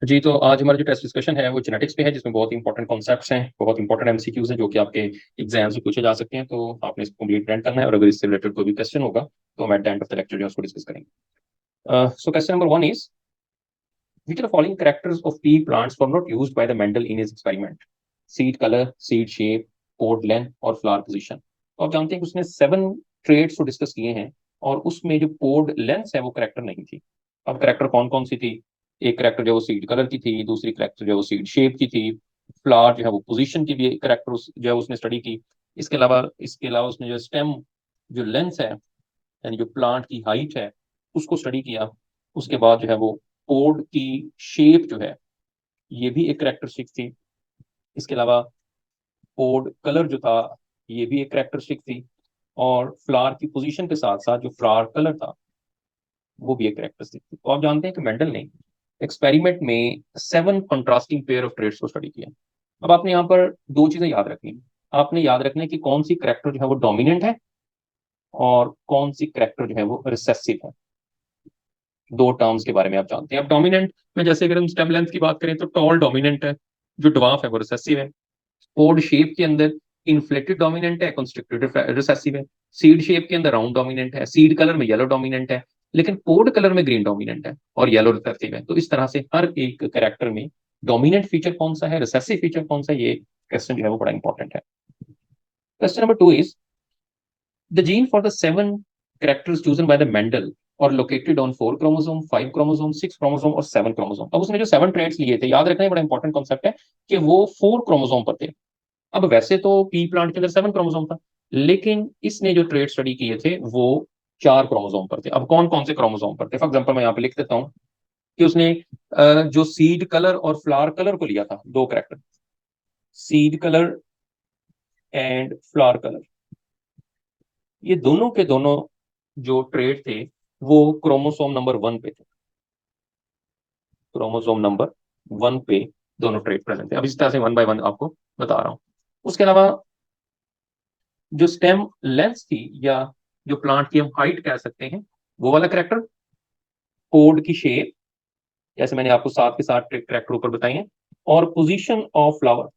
जी, तो आज हमारा जो टेस्ट डिस्कशन है वो जेनेटिक्स पे है, जिसमें बहुत इंपॉर्टेंट कॉन्सेप्ट्स हैं, बहुत इंपॉर्टेंट एमसीक्यूज हैं जो कि आपके एग्जाम से पूछे जा सकते हैं। तो आपने इसको कंप्लीट अटेंड करना है, और अगर इससे रिलेटेड कोई भी क्वेश्चन होगा तो हम at the end of the lecture जो है उसको डिस्कस करेंगे। So question number 1 is, which of the following characters of pea plants were not used by the Mendel in his experiment? Seed color, seed shape, pod length और flower position. तो आप जानते हैं कि उसने 7 ट्रेड्स को discuss किए हैं, और उसमें जो पोड लेंथ है वो करेक्टर नहीं थी। अब करेक्टर कौन कौन सी थी? एक करेक्टर जो वो सीड कलर की थी, दूसरी करेक्टर जो वो सीड शेप की थी, फ्लावर जो है वो पोजीशन की भी करेक्टर जो है उसने स्टडी की। इसके अलावा उसने जो स्टेम जो लेंथ है, यानी जो प्लांट की हाइट है, उसको स्टडी किया। उसके बाद जो है वो पोड की शेप जो है, ये भी एक करेक्टरिस्टिक थी। इसके अलावा पोड कलर जो था, ये भी एक करेक्टरिस्टिक थी। और फ्लावर की पोजीशन के साथ साथ जो फ्लावर कलर था, वो भी एक करेक्टरिस्टिक थी। तो आप जानते हैं कि मेंडल ने एक्सपेरिमेंट में 7 कंट्रास्टिंग पेयर ऑफ ट्रेड्स को स्टडी किया। अब आपने यहाँ पर दो चीजें याद रखनी है। आपने याद रखना है कि कौन सी करेक्टर जो है वो डोमिनेंट है, और कौन सी करेक्टर जो है वो रिसेसिव है। दो टर्म्स के बारे में आप जानते हैं। अब डोमिनेंट में जैसे अगर हम स्टेम लेंथ की बात करें तो टॉल डोमिनेंट है, जो ड्वार्फ है वो रिसेसिव है। पोड शेप के अंदर इन्फ्लेटेड डोमिनेंट है, कंस्ट्रिक्टेड रिसेसिव है। सीड शेप के अंदर राउंड डोमिनेंट है, सीड कलर में येलो डोमिनेंट है, लेकिन पोड कलर में ग्रीन डोमिनेंट है और येलो रिसेसिव है। तो इस तरह से हर एक कैरेक्टर में डोमिनेंट फीचर कौन सा है, रिसेसिव फीचर कौन सा है, ये क्वेश्चन जो है वो बड़ा इंपॉर्टेंट है। Question number 2 is, the gene for the 7 characters chosen by the Mendel और located on 4 chromosome, 5 chromosome, 6 chromosome और 7 chromosome। अब उसने जो 7 traits लिए थे, याद रखना है, बड़ा इंपॉर्टेंट कॉन्सेप्ट है कि वो 4 क्रोमोसोम पर थे। अब वैसे तो पी प्लांट के अंदर 7 क्रोमोसोम था, लेकिन इसने जो ट्रेट स्टडी किए थे वो 4 क्रोमोसोम पर थे। अब कौन कौन से क्रोमोसोम पर थे? फॉर एग्जाम्पल मैं यहाँ पे लिख देता हूँ कि उसने जो सीड कलर और फ्लावर कलर को लिया था, दो character, seed colour and flower colour, ये दोनों के दोनों जो ट्रेड थे वो क्रोमोसोम नंबर 1 पे थे। क्रोमोसोम नंबर 1 पे दोनों ट्रेड प्रेजेंट थे। अब इस तरह से वन बाय वन आपको बता रहा हूं। उसके अलावा जो स्टेम लेंथ थी, या जो प्लांट की हम हाइट कह सकते हैं, वो वाला करेक्टर, पोड की शेप, जैसे मैंने आपको साथ के साथ करेक्टर ऊपर बताई है, और पोजीशन ऑफ फ्लावर,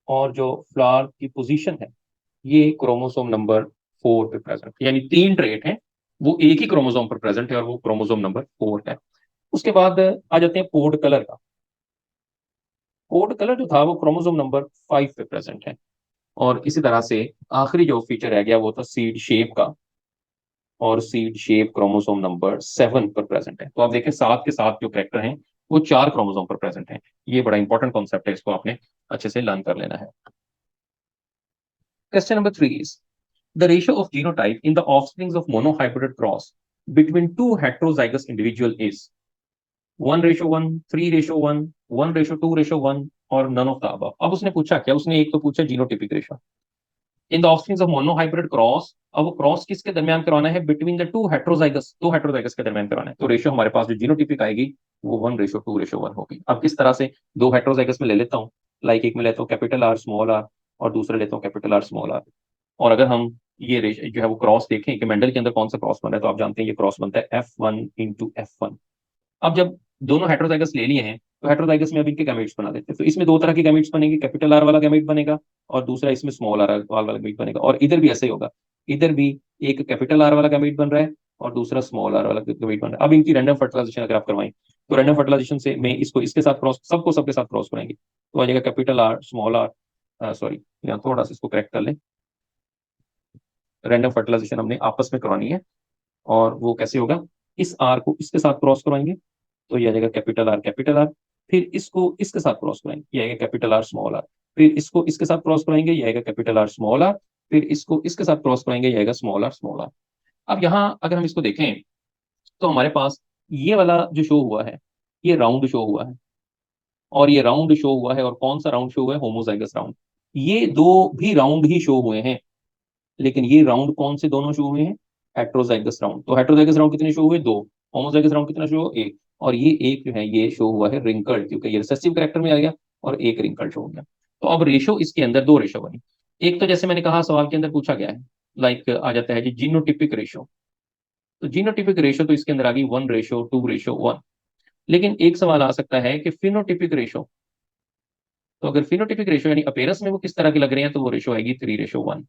और जो फ्लावर की पोजीशन है, ये क्रोमोसोम नंबर 4 पे प्रेजेंट, यानी 3 ट्रेट हैं, वो एक ही क्रोमोसोम पर प्रेजेंट है और वो क्रोमोसोम नंबर 4 है। उसके बाद आ जाते हैं पोड कलर का। पोड कलर जो था वो क्रोमोसोम नंबर 5 पे प्रेजेंट है। और इसी तरह से आखिरी जो फीचर रह गया वो था सीड शेप का, और सीड शेप क्रोमोसोम नंबर 7 पर प्रेजेंट है। तो आप देखें, सात के साथ जो कैरेक्टर हैं वो 4 क्रोमोसोम पर प्रेजेंट हैं। ये बड़ा इंपॉर्टेंट कॉन्सेप्ट है, इसको आपने अच्छे से लर्न कर लेना है। Question number 3 is, the ratio of genotype in the offsprings of monohybrid cross between two heterozygous individual is 1:1, 3:1, 1:2:1 और none of the above। अब उसने पूछा क्या? उसने एक तो पूछा genotypic ratio in the offsprings of monohybrid cross. अब वो क्रॉस किसके दरमियान करवाना है? बिटवीन द टू हेट्रोजाइगस, दो हेट्रोजाइगस के दरमियान करवाना है। तो रेशियो हमारे पास जो जीनोटिपिक आएगी वो 1:2:1 होगी। अब किस तरह से? दो हेट्रोजाइगस में ले लेता हूँ, लाइक एक में लेता हूँ कैपिटल आर स्मॉल आर, और दूसरा लेता हूँ कैपिटल आर स्मॉल आर। और अगर हम ये जो है वो क्रॉस देखें कि मेंडल के अंदर कौन सा क्रॉस बन रहा है, तो आप जानते हैं ये क्रॉस बनता है F1 × F1। अब जब दोनों हेट्रोजाइगस ले लिए हैं, तो हेट्रोजाइगस में अब इनके गैमेट्स बना देते हैं। तो इसमें दो तरह के गैमेट्स बनेंगे, कैपिटल आर वाला गैमेट बनेगा और दूसरा इसमें स्मॉल आर वाला गैमेट बनेगा। और इधर भी ऐसे ही होगा, इधर भी एक कैपिटल आर वाला गैमेट बन रहा है और दूसरा स्मॉल आर वाला गैमेट बन रहा है। अब इनकी रैंडम फर्टिलाइजेशन अगर आप करवाएं, तो रैंडम फर्टिलाइजेशन से मैं इसको इसके साथ क्रॉस, सबको सबके साथ क्रॉस कराएंगे, तो आ जाएगा capital R small R, sorry यहाँ थोड़ा सा इसको करेक्ट कर लें। रैंडम फर्टिलाइजेशन हमने आपस में करवानी है, और वो कैसे होगा? इस आर को इसके साथ क्रॉस करवाएंगे तो ये आ जाएगा कैपिटल आर। फिर इसको इसके साथ क्रॉस कराएंगे, ये आएगा कैपिटल आर स्मॉल आर। फिर इसको इसके साथ क्रॉस कराएंगे, ये आएगा कैपिटल आर स्मॉल आर। फिर इसको इसके साथ क्रॉस कराएंगे, ये आएगा स्मॉल आर स्मॉल आर। अब यहाँ अगर हम इसको देखें तो हमारे पास ये वाला जो शो हुआ है, ये राउंड शो हुआ है, और ये राउंड शो हुआ है। और कौन सा राउंड शो हुआ है? Homozygous round. ये दो भी राउंड ही शो हुए हैं, लेकिन ये राउंड कौन से दोनों शो हुए हैं? Heterozygous round. तो हेट्रोजाइगस राउंड कितने शो हुए? दो। होमोजाइगस राउंड कितना शो हुआ? एक। और ये एक जो है ये शो हुआ है रिंकल्ड, क्योंकि ये रिसेसिव कैरेक्टर में आ गया, और एक रिंकल्ड शो हो गया। तो अब रेशो इसके अंदर दो रेशो बनी। एक तो जैसे मैंने कहा सवाल के अंदर पूछा गया है, लाइक आ जाता है जी जीनोटिपिक रेशो। तो जीनोटिपिक रेशो तो इसके अंदर आ गई 1:2:1। लेकिन एक सवाल आ सकता है कि फिनोटिपिक रेशो, तो अगर फिनोटिपिक रेशो यानी अपीयरेंस में वो किस तरह के लग रहे हैं, तो वो रेशो आएगी 3:1,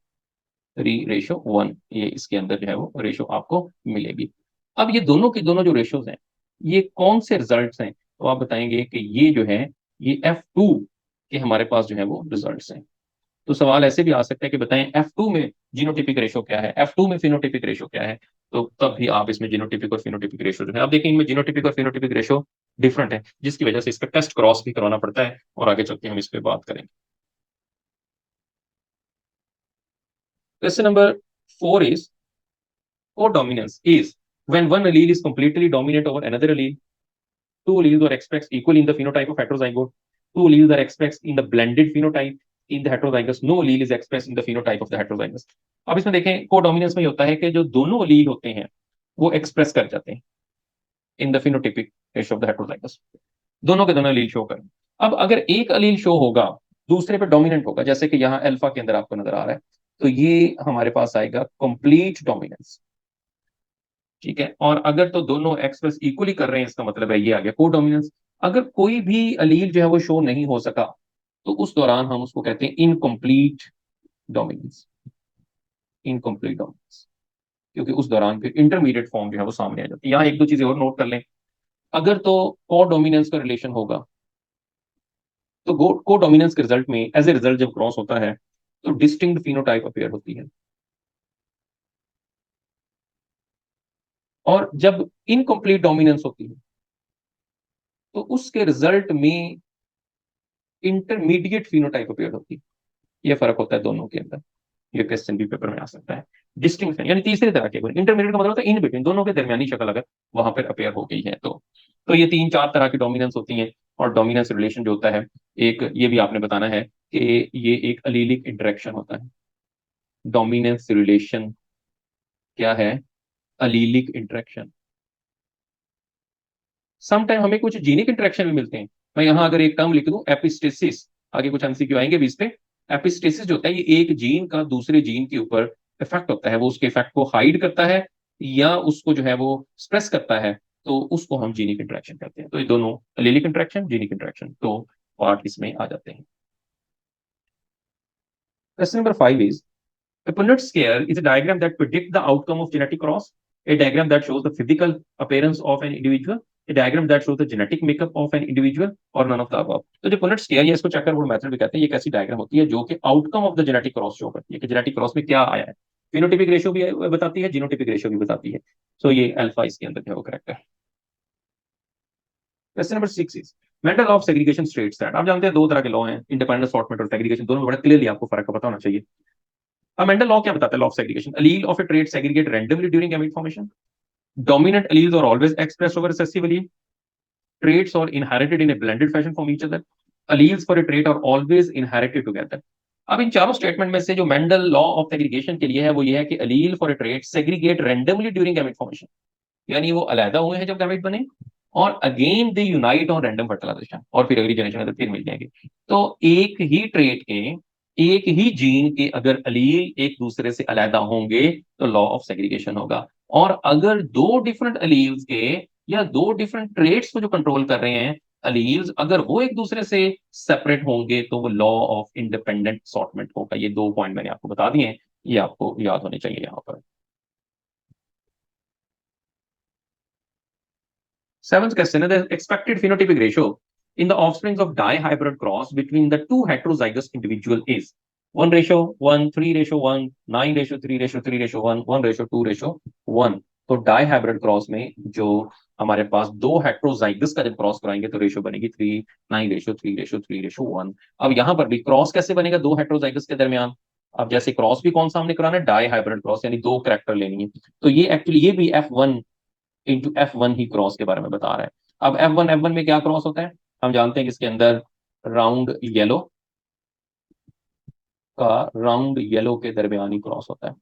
3:1, ये इसके अंदर जो है वो रेशो आपको मिलेगी। अब ये दोनों के दोनों जो रेशोज हैं, ये कौन से रिजल्ट्स हैं, तो आप बताएंगे कि ये जो है ये F2 के हमारे पास जो है वो रिजल्ट्स हैं। तो सवाल ऐसे भी आ सकता है कि बताएं F2 में जीनोटिपिक रेशो क्या है, F2 में फिनोटिपिक रेशो क्या है, तो तब भी आप इसमें जीनोटिपिक और फिनोटिपिक रेशो जो है, अब देखिए इनमें जीनोटिपिक और फिनोटिपिक रेशो डिफरेंट है, जिसकी वजह से इसका टेस्ट क्रॉस भी करवाना पड़ता है, और आगे चल के हम इस पर बात करेंगे। Question number 4 is codominance is when one allele is completely dominant over another allele. Two alleles are expressed equally in the phenotype of heterozygote. Two alleles are expressed in the blended phenotype in the heterozygous. No allele is expressed in the phenotype of the heterozygous. अब इसमें देखें codominance में ये होता है कि जो दोनों अलील होते हैं वो एक्सप्रेस कर जाते हैं in the phenotypic ratio of the heterozygous, दोनों के दोनों अलील शो करें। अब अगर एक अलील शो होगा दूसरे पे डोमिनेंट होगा, जैसे कि यहाँ अल्फा के अंदर आपको नजर आ रहा है, तो ये हमारे पास आएगा कंप्लीट डोमिनेंस, ठीक है। और अगर तो दोनों एक्सप्रेस इक्वली कर रहे हैं, इसका मतलब है ये आ गया कोडोमिनेंस। अगर कोई भी अलील जो है वो शो नहीं हो सका, तो उस दौरान हम उसको कहते हैं इनकम्प्लीट डोमिनेंस, इनकम्प्लीट डोमिनेंस, क्योंकि उस दौरान फिर इंटरमीडिएट फॉर्म जो है वो सामने आ जाती है। यहाँ एक दो चीजें और नोट कर लें, अगर तो कोडोमिनेंस का रिलेशन होगा, तो कोडोमिनेंस के रिजल्ट में एज ए रिजल्ट जब क्रॉस होता है तो डिस्टिंक्ट फिनोटाइप अपीयर होती है, और जब इनकम्प्लीट डोमिनेंस होती है तो उसके रिजल्ट में इंटरमीडिएट फिनोटाइप अपीयर होती है। ये फर्क होता है दोनों के अंदर, ये क्वेश्चन भी पेपर में आ सकता है। डिस्टिंक्शन यानी तीसरे तरह के, इंटरमीडिएट का मतलब होता है इन बिटवीन, दोनों के दरमियानी शक्ल अगर वहां पर अपेयर हो गई है तो ये तीन चार तरह की डोमिनेंस होती हैं। और डोमिनेंस रिलेशन जो होता है, एक ये भी आपने बताना है कि ये एक अलीलिक इंटरेक्शन होता है। डोमिनेंस रिलेशन क्या है? Allelic interaction. समटाइम हमें कुछ जीनिक इंटरेक्शन भी मिलते हैं। मैं यहाँ अगर एक टर्म लिख दूं एपिस्टेसिस, आगे कुछ एमसीक्यू आएंगे भी इस पे। एपिस्टेसिस जो होता है ये एक जीन का दूसरे जीन के ऊपर इफेक्ट होता है, वो उसके इफेक्ट को हाइड करता है या उसको जो है वो स्प्रेस करता है, तो उसको हम जीनिक इंटरेक्शन कहते हैं। तो ये दोनों एलिलिक इंटरेक्शन, जीनिक इंटरेक्शन, तो पार्ट इसमें आ जाते हैं। Question number 5 is a Punnett scale is a diagram that predicts the outcome of genetic cross, a diagram that shows the physical appearance of an individual, a diagram that shows the genetic makeup of an individual, or none of the above. तो जो Punnett scale है, इसको chequerboard method भी कहते हैं, ये कैसी diagram होती है जो कि outcome of the genetic cross show करती है कि जेनेटिक क्रॉस में क्या आया है। फिनोटिपिक रेशियो भी बताती है, जीनोटिपिक रेशियो भी बताती है। सो ये अल्फा इसके अंदर जो है वो करेक्ट है। Question number 6 is Mendel law of segregation states that, आप जानते हैं दो तरह के लॉ हैं, इंडिपेंडेंट असॉर्टमेंट और सेग्रीगेशन, दोनों में बड़ा क्लियरली आपको फर्क पता होना चाहिए। अब मेंडल लॉ क्या बताता है? Law of segregation, allele of a trait segregate randomly during gamete formation. Dominant alleles are always expressed over recessive allele. Traits are inherited in a blended fashion from each other. Alleles for a trait are always inherited together. अब इन चारों statement में से जो Mendel law of segregation के लिए है वो ये है कि allele for a trait segregate randomly during gamete formation, यानी वो अलहदा हुए हैं जब गैमेट बने, और again they unite on random fertilisation, और फिर अगली जनरेशन में फिर मिल जाएंगे। तो एक ही ट्रेट के, एक ही जीन के अगर अलील एक दूसरे से अलहदा होंगे तो लॉ ऑफ सेग्रीगेशन होगा। और अगर दो डिफरेंट अलील्स के या दो डिफरेंट ट्रेट्स को जो कंट्रोल कर रहे हैं अलील्स, अगर वो एक दूसरे से सेपरेट होंगे तो वो लॉ ऑफ इंडिपेंडेंट असॉर्टमेंट होगा। ये दो पॉइंट मैंने आपको बता दिए हैं, ये आपको याद होने चाहिए यहाँ पर। Seventh question is the expected phenotypic ratio in the offsprings of dihybrid cross between the two heterozygous individual is 1:1, 3:1, 9:3:3:1, 1:2:1। तो डाईहाइब्रिड क्रॉस में जो हमारे पास दो हेट्रोजाइगस का जब क्रॉस कराएंगे तो रेशियो बनेगी 3, 9:3:3:1। अब यहां पर भी क्रॉस कैसे बनेगा दो हेट्रोजाइगस के दरमियान? अब जैसे क्रॉस भी कौन सा हमने कराना है? डाईहाइब्रिड क्रॉस, यानी दो कैरेक्टर लेनी है। तो ये एक्चुअली ये भी F1 ही क्रॉस के बारे में बता रहा है। अब F1 में क्या क्रॉस होता है? हम जानते हैं कि इसके अंदर राउंड येलो का राउंड येलो के दरमियान ही क्रॉस होता है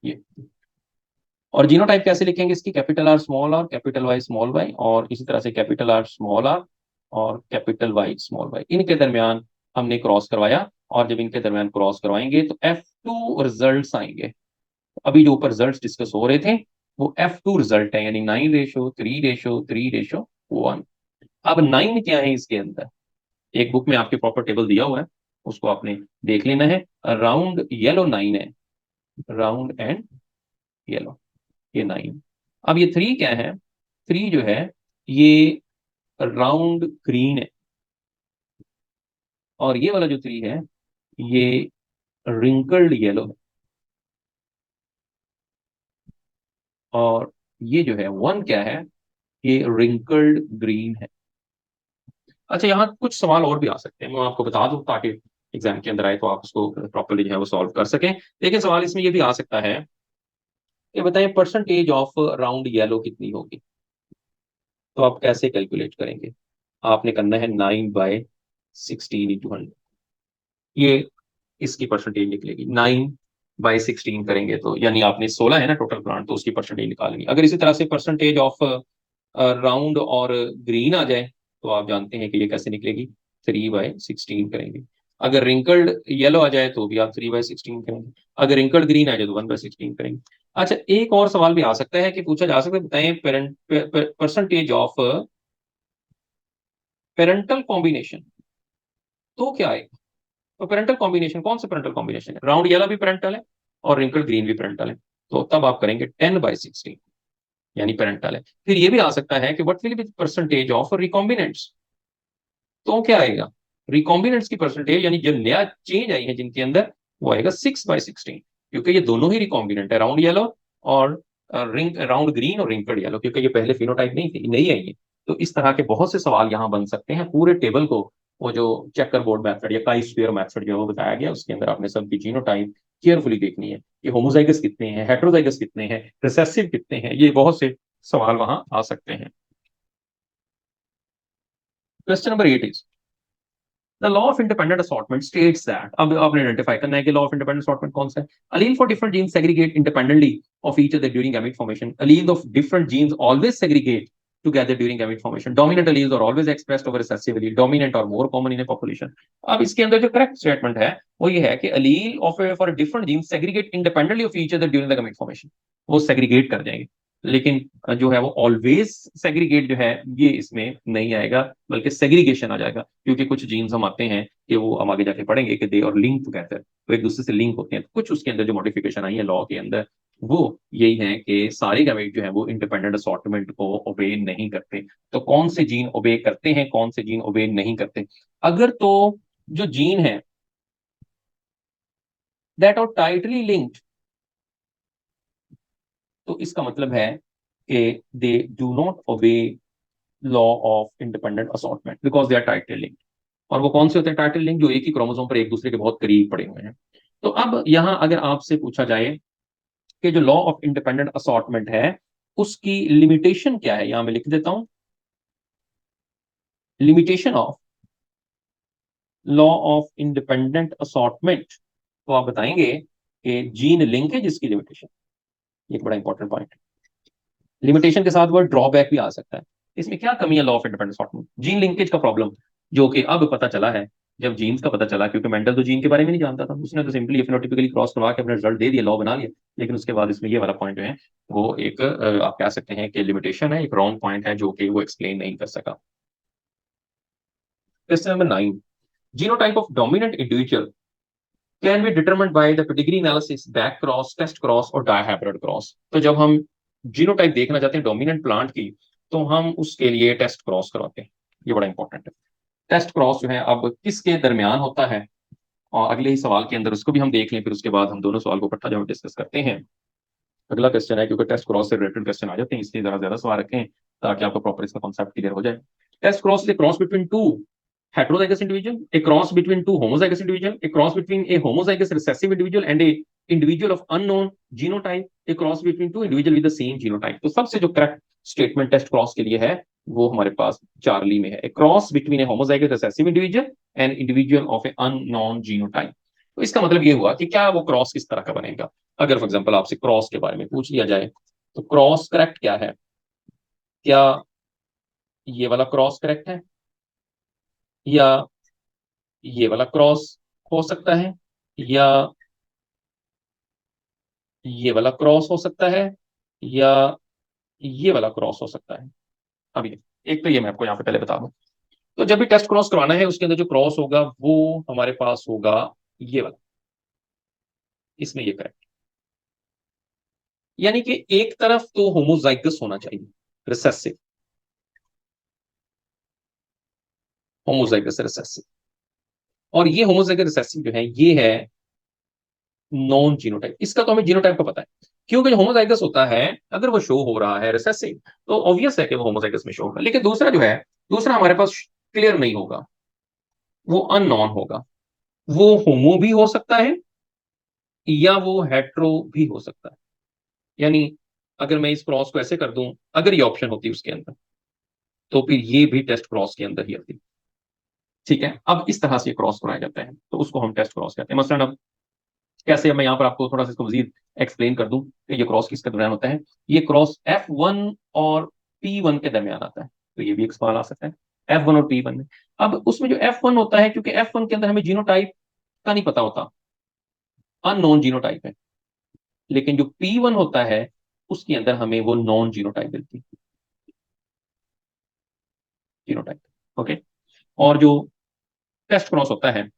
ये। और जीनोटाइप कैसे लिखेंगे इसकी? Capital R small R, capital Y small Y, और इसी तरह से कैपिटल आर स्मॉल आर और कैपिटल वाई स्मॉल वाई, इनके दरमियान हमने क्रॉस करवाया। और जब इनके दरमियान क्रॉस करवाएंगे तो F2 रिजल्ट्स आएंगे। अभी जो ऊपर रिजल्ट्स डिस्कस हो रहे थे वो F2 रिजल्ट है, यानी 9:3:3:1। अब 9 क्या है इसके अंदर, एक बुक में आपके प्रॉपर टेबल दिया हुआ है, उसको आपने देख लेना है। राउंड येलो 9 है, राउंड एंड येलो, ये 9। अब ये 3 क्या है, 3 जो है ये राउंड ग्रीन है, और ये वाला जो 3 है ये रिंकल्ड येलो है, और ये जो है 1 क्या है, ये रिंकल्ड ग्रीन है। अच्छा, यहाँ कुछ सवाल और भी आ सकते हैं, मैं आपको बता दूं ताकि एग्जाम के अंदर आए तो आप उसको प्रॉपर्ली जो है वो सॉल्व कर सकें। लेकिन सवाल इसमें ये भी आ सकता है कि बताएं परसेंटेज ऑफ राउंड येलो कितनी होगी, तो आप कैसे कैलकुलेट करेंगे। आपने करना है 9/16 × 100, ये इसकी परसेंटेज निकलेगी। 9/16 करेंगे तो यानी आपने 16 है ना टोटल प्लांट, तो उसकी परसेंटेज निकालनी। अगर इसी तरह से परसेंटेज ऑफ राउंड और ग्रीन आ जाए तो आप जानते हैं कि ये कैसे निकलेगी, 3/16 करेंगे। अगर रिंकल्ड येलो आ जाए तो भी आप 3/16 करेंगे। अगर रिंकल्ड ग्रीन आ जाए तो 1/16 करेंगे। अच्छा, एक और सवाल भी आ सकता है कि पूछा जा सकता है, बताएं परसेंटेज ऑफ पेरेंटल कॉम्बिनेशन, तो क्या आएगा। तो पेरेंटल कॉम्बिनेशन कौन सा पेरेंटल कॉम्बिनेशन है, राउंड येलो भी पेरेंटल है और रिंकल ग्रीन भी पेरेंटल है, तो तब आप करेंगे 10/16, यानी पेरेंटल है। फिर ये भी आ सकता है कि what will be percentage of recombinants, तो क्या आएगा, रिकॉम्बिनेंट्स की परसेंटेज, यानी जो नया चेंज आई है जिनके अंदर, वो आएगा 6/16, क्योंकि ये दोनों ही रिकॉम्बिनेंट है, राउंड येलो और रिंग राउंड ग्रीन और रिंकल्ड येलो, क्योंकि ये पहले फिनोटाइप नहीं थी, नहीं आई है। तो इस तरह के बहुत से सवाल यहाँ बन सकते हैं। पूरे टेबल को, वो जो चेकर बोर्ड मेथड या काई स्क्वायर मेथड जो है वो बताया गया, उसके अंदर आपने सबकी जीनोटाइप केयरफुली देखनी है, ये होमोजाइगस कितने हैं, हेट्रोजाइगस कितने हैं, रिसेसिव कितने हैं, ये बहुत से सवाल वहां आ सकते हैं। Question number 8 is the law of independent assortment states that, अब आपने आइडेंटिफाई करना है कि लॉ ऑफ इंडिपेंडेंट असॉर्टमेंट कौन सा है। Allele for different genes segregate independently of each other during gamete formation, allele of different genes always segregate together during gamete formation, dominant alleles are always expressed over recessive allele, dominant or more common in a population। अब इसके अंदर जो correct statement है वो ये है कि allele of a, for a different gene segregate independently of each other during the gamete formation, वो सेग्रीगेट कर जाएंगे। लेकिन जो है वो ऑलवेज सेग्रीगेट जो है ये इसमें नहीं आएगा, बल्कि सेग्रीगेशन आ जाएगा, क्योंकि कुछ जीन्स हम आते हैं कि वो हम आगे जाके पढ़ेंगे कि दे और लिंक टुगेदर, तो एक दूसरे से लिंक होते हैं। तो कुछ उसके अंदर जो मॉडिफिकेशन आई है लॉ के अंदर, वो यही है कि सारे गैमेट जो है वो इंडिपेंडेंट असॉर्टमेंट को ओबे नहीं करते। तो कौन से जीन ओबे करते हैं, कौन से जीन ओबे नहीं करते। अगर तो जो जीन है दैट आर टाइटली लिंक्ड, तो इसका मतलब है कि they do not obey law of independent assortment because they are tightly linked. और वो कौन से होते हैं टाइटल लिंक, जो एक ही क्रोमोसोम पर एक दूसरे के बहुत करीब पड़े हुए हैं। तो अब यहां अगर आपसे पूछा जाए कि जो लॉ ऑफ इंडिपेंडेंट असॉर्टमेंट है उसकी लिमिटेशन क्या है, यहां मैं लिख देता हूं, limitation of law of independent assortment, तो आप बताएंगे कि जीन लिंकेज इसकी लिमिटेशन, एक बड़ा इंपॉर्टेंट पॉइंट। लिमिटेशन के साथ वर्ड ड्रॉबैक भी आ सकता है। इसमें क्या कमी है law of independent assortment, gene linkage का प्रॉब्लम, जो कि अब पता चला है, जब जीन्स का पता चला, क्योंकि मेंडल तो जीन के बारे में नहीं जानता था, उसने तो सिंपली फिनोटिपिकली क्रॉस करवा के अपना रिजल्ट दे दिया, लॉ बना लिया। लेकिन उसके बाद इसमें ये वाला पॉइंट जो है वो एक आप कह सकते हैं कि लिमिटेशन है, एक रॉन्ग पॉइंट है जो कि वो एक्सप्लेन नहीं कर सका। Question number 9, genotype of dominant individual can be determined by the pedigree analysis, back cross, test cross और डायहाइब्रिड क्रॉस। तो जब हम जीनोटाइप देखना चाहते हैं डोमिनेंट प्लांट की, तो हम उसके लिए टेस्ट क्रॉस करवाते हैं, ये बड़ा इंपॉर्टेंट है। टेस्ट क्रॉस जो है अब किसके दरमियान होता है, और अगले ही सवाल के अंदर उसको भी हम देख लें, फिर उसके बाद हम दोनों सवाल को इकट्ठा जब डिस्कस करते हैं। अगला क्वेश्चन है, क्योंकि टेस्ट क्रॉस से रिलेटेड क्वेश्चन आ जाते हैं, इसलिए जरा ज्यादा सवाल रखें ताकि आपको प्रॉपर इसका कॉन्सेप्ट क्लियर हो जाए। टेस्ट क्रॉस से cross between two heterozygous individual, a cross between two homozygous individual, a cross between a homozygous recessive individual and a individual of unknown genotype, a cross between two individual with the same genotype। तो सबसे जो correct statement test cross के लिए है वो हमारे पास Charlie में है, a cross between a homozygous recessive individual and individual of a unknown genotype। तो इसका मतलब ये हुआ कि क्या वो क्रॉस किस तरह का बनेगा। अगर फॉर एग्जांपल आपसे क्रॉस के बारे में पूछ लिया जाए, तो क्रॉस करेक्ट क्या है, क्या ये वाला क्रॉस करेक्ट है, या ये वाला क्रॉस हो सकता है, या ये वाला क्रॉस हो सकता है, या ये वाला क्रॉस हो सकता है। अभी एक तो ये मैं आपको यहाँ पे पहले बता दूं, तो जब भी टेस्ट क्रॉस करवाना है उसके अंदर जो क्रॉस होगा वो हमारे पास होगा ये वाला, इसमें ये करेक्ट। यानी कि एक तरफ तो होमोजाइगस होना चाहिए, रिसेसिव, होमोजाइगस रिसेसिव, और ये होमोजाइगस रिसेसिव जो है ये है नॉन जीनोटाइप। इसका तो हमें जीनोटाइप का पता है, क्योंकि जो होमोजाइगस होता है अगर वो शो हो रहा है रिसेसिव तो ऑब्वियस है कि वो होमोजाइगस में शो होगा। लेकिन दूसरा जो है, दूसरा हमारे पास क्लियर नहीं होगा, वो अननोन होगा। वो होमो भी हो सकता है या वो हेट्रो भी हो सकता है। यानी अगर मैं इस क्रॉस को ऐसे कर दूं, अगर ये ऑप्शन होती उसके अंदर, तो फिर ये भी टेस्ट क्रॉस के अंदर ही आती। ठीक है, अब इस तरह से क्रॉस कराया जाता है तो उसको हम टेस्ट क्रॉस कहते हैं। मसलन अब कैसे, अब मैं यहाँ पर आपको थोड़ा सा इसको मजीद एक्सप्लेन कर दूं कि ये क्रॉस किसके दरमियान होता है। ये क्रॉस F1 और P1 के दरमियान आता है, तो ये भी एक सवाल आ सकता है F1 और P1 में। अब उसमें जो F1 होता है, क्योंकि F1 के अंदर हमें जीनोटाइप का नहीं पता होता, अननोन जीनोटाइप है, लेकिन जो P1 होता है उसके अंदर हमें वो नॉन जीनोटाइप मिलती है, जीनोटाइप। ओके, और जो टेस्ट क्रॉस होता है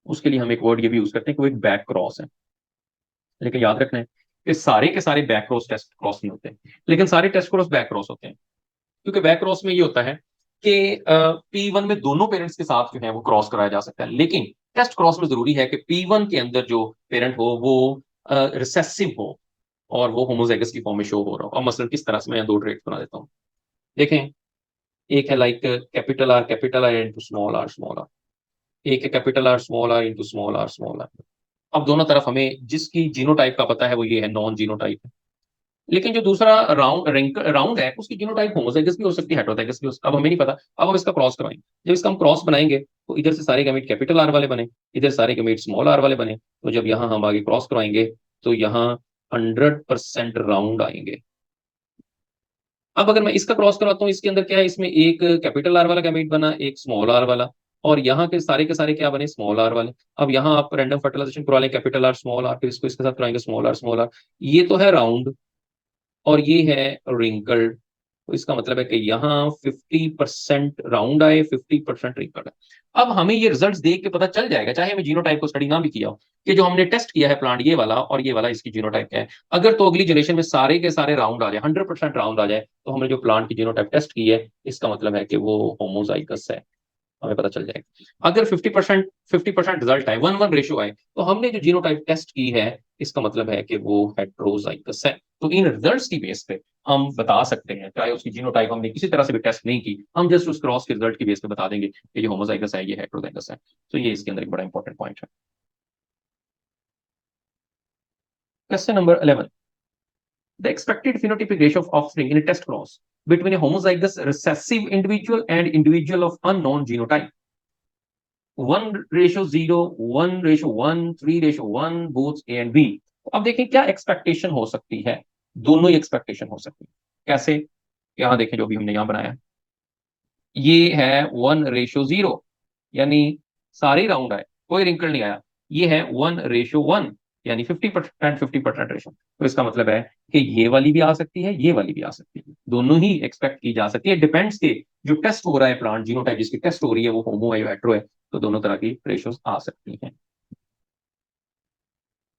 उसके लिए हम एक वर्ड ये भी यूज करते हैं कि वो एक बैक क्रॉस है। लेकिन याद रखना है कि सारे के सारे बैक क्रॉस टेस्ट क्रॉस नहीं होते, लेकिन सारे टेस्ट क्रॉस बैक क्रॉस होते हैं। क्योंकि बैक क्रॉस में ये होता है कि P1 में दोनों पेरेंट्स के साथ जो है वो क्रॉस कराया जा सकता है, लेकिन टेस्ट क्रॉस में जरूरी है कि P1 के अंदर जो पेरेंट हो वो रिसेसिव हो और वो होमोजाइगस की फॉर्म में शो हो रहा हो। और मसलन किस तरह से, मैं दो ट्रेट बना देता हूँ। देखें, एक है like capital R into small R, एक है capital R into small R. अब दोनों तरफ हमें जिसकी जीनोटाइप का पता है वो ये है, नॉन जीनोटाइप है। लेकिन जो दूसरा राउंड है उसकी जीनोटाइप होमोजाइगस भी हो सकती है, हेटेरोजाइगस भी हो सकती है। अब हमें नहीं पता, अब हम इसका क्रॉस कराएंगे। जब इसका हम क्रॉस बनाएंगे तो इधर से सारे गैमेट कैपिटल आर वाले बने, इधर सारे गैमेट स्मॉल आर वाले बने, तो जब यहाँ हम आगे क्रॉस कराएंगे तो यहाँ 100% राउंड आएंगे। अब अगर मैं इसका क्रॉस कराता हूँ, इसके अंदर क्या है, इसमें एक कैपिटल आर वाला गैमेट बना, एक स्मॉल आर वाला, और यहाँ के सारे क्या बने, स्मॉल आर वाले। अब यहाँ आप रैंडम फर्टिलाइजेशन करवा लें, कैपिटल आर स्मॉल आर, फिर इसको इसके साथ कराएंगे स्मॉल आर। ये तो है राउंड और ये है रिंकल्ड, तो इसका मतलब है कि यहाँ 50% राउंड आए, 50% रिंकल्ड है। अब हमें ये रिजल्ट्स देख के पता चल जाएगा, चाहे हमें जीनोटाइप को स्टडी ना भी किया हो, कि जो हमने टेस्ट किया है प्लांट ये वाला और ये वाला, इसकी जीनोटाइप क्या है। अगर तो अगली जनरेशन में सारे के सारे राउंड आ जाए, 100% राउंड आ जाए, तो हमने जो प्लांट की जीनोटाइप टेस्ट की है इसका मतलब है कि वो होमोजाइगस है, हमें पता चल जाएगा। अगर 50% रिजल्ट आए, 1:1 रेशियो आए, तो हमने जो जीनोटाइप टेस्ट की है इसका मतलब है कि वो हेट्रोजाइगस है। तो इन रिजल्ट्स की बेस पे हम बता सकते हैं, चाहे उसकी जीनोटाइप हमने किसी तरह से भी टेस्ट नहीं की, हम जस्ट उस क्रॉस के रिजल्ट की बेस पे बता देंगे कि ये होमोजाइगस है, ये हेट्रोजाइगस है। तो ये इसके अंदर एक बड़ा इंपॉर्टेंट पॉइंट है। Question number 11, the expected phenotypic ratio of offspring in a test cross between a homozygous recessive individual and individual of unknown genotype, 1:0, 1:1, 3:1, both A and B। अब देखें क्या एक्सपेक्टेशन हो सकती है, दोनों ही एक्सपेक्टेशन हो सकती है। कैसे, यहां देखें जो भी हमने यहां बनाया, ये है 1:0, यानी सारे राउंड आए, कोई रिंकल नहीं आया। ये है 1:1, यानी 50% रेशो। तो इसका मतलब है कि ये वाली भी आ सकती है, ये वाली भी आ सकती है, दोनों ही एक्सपेक्ट की जा सकती है। डिपेंड्स के जो टेस्ट हो रहा है, प्लांट जीनोटाइप जिसकी टेस्ट हो रही है वो होमो है या हेट्रो है, तो दोनों तरह की रेशोज आ सकती हैं।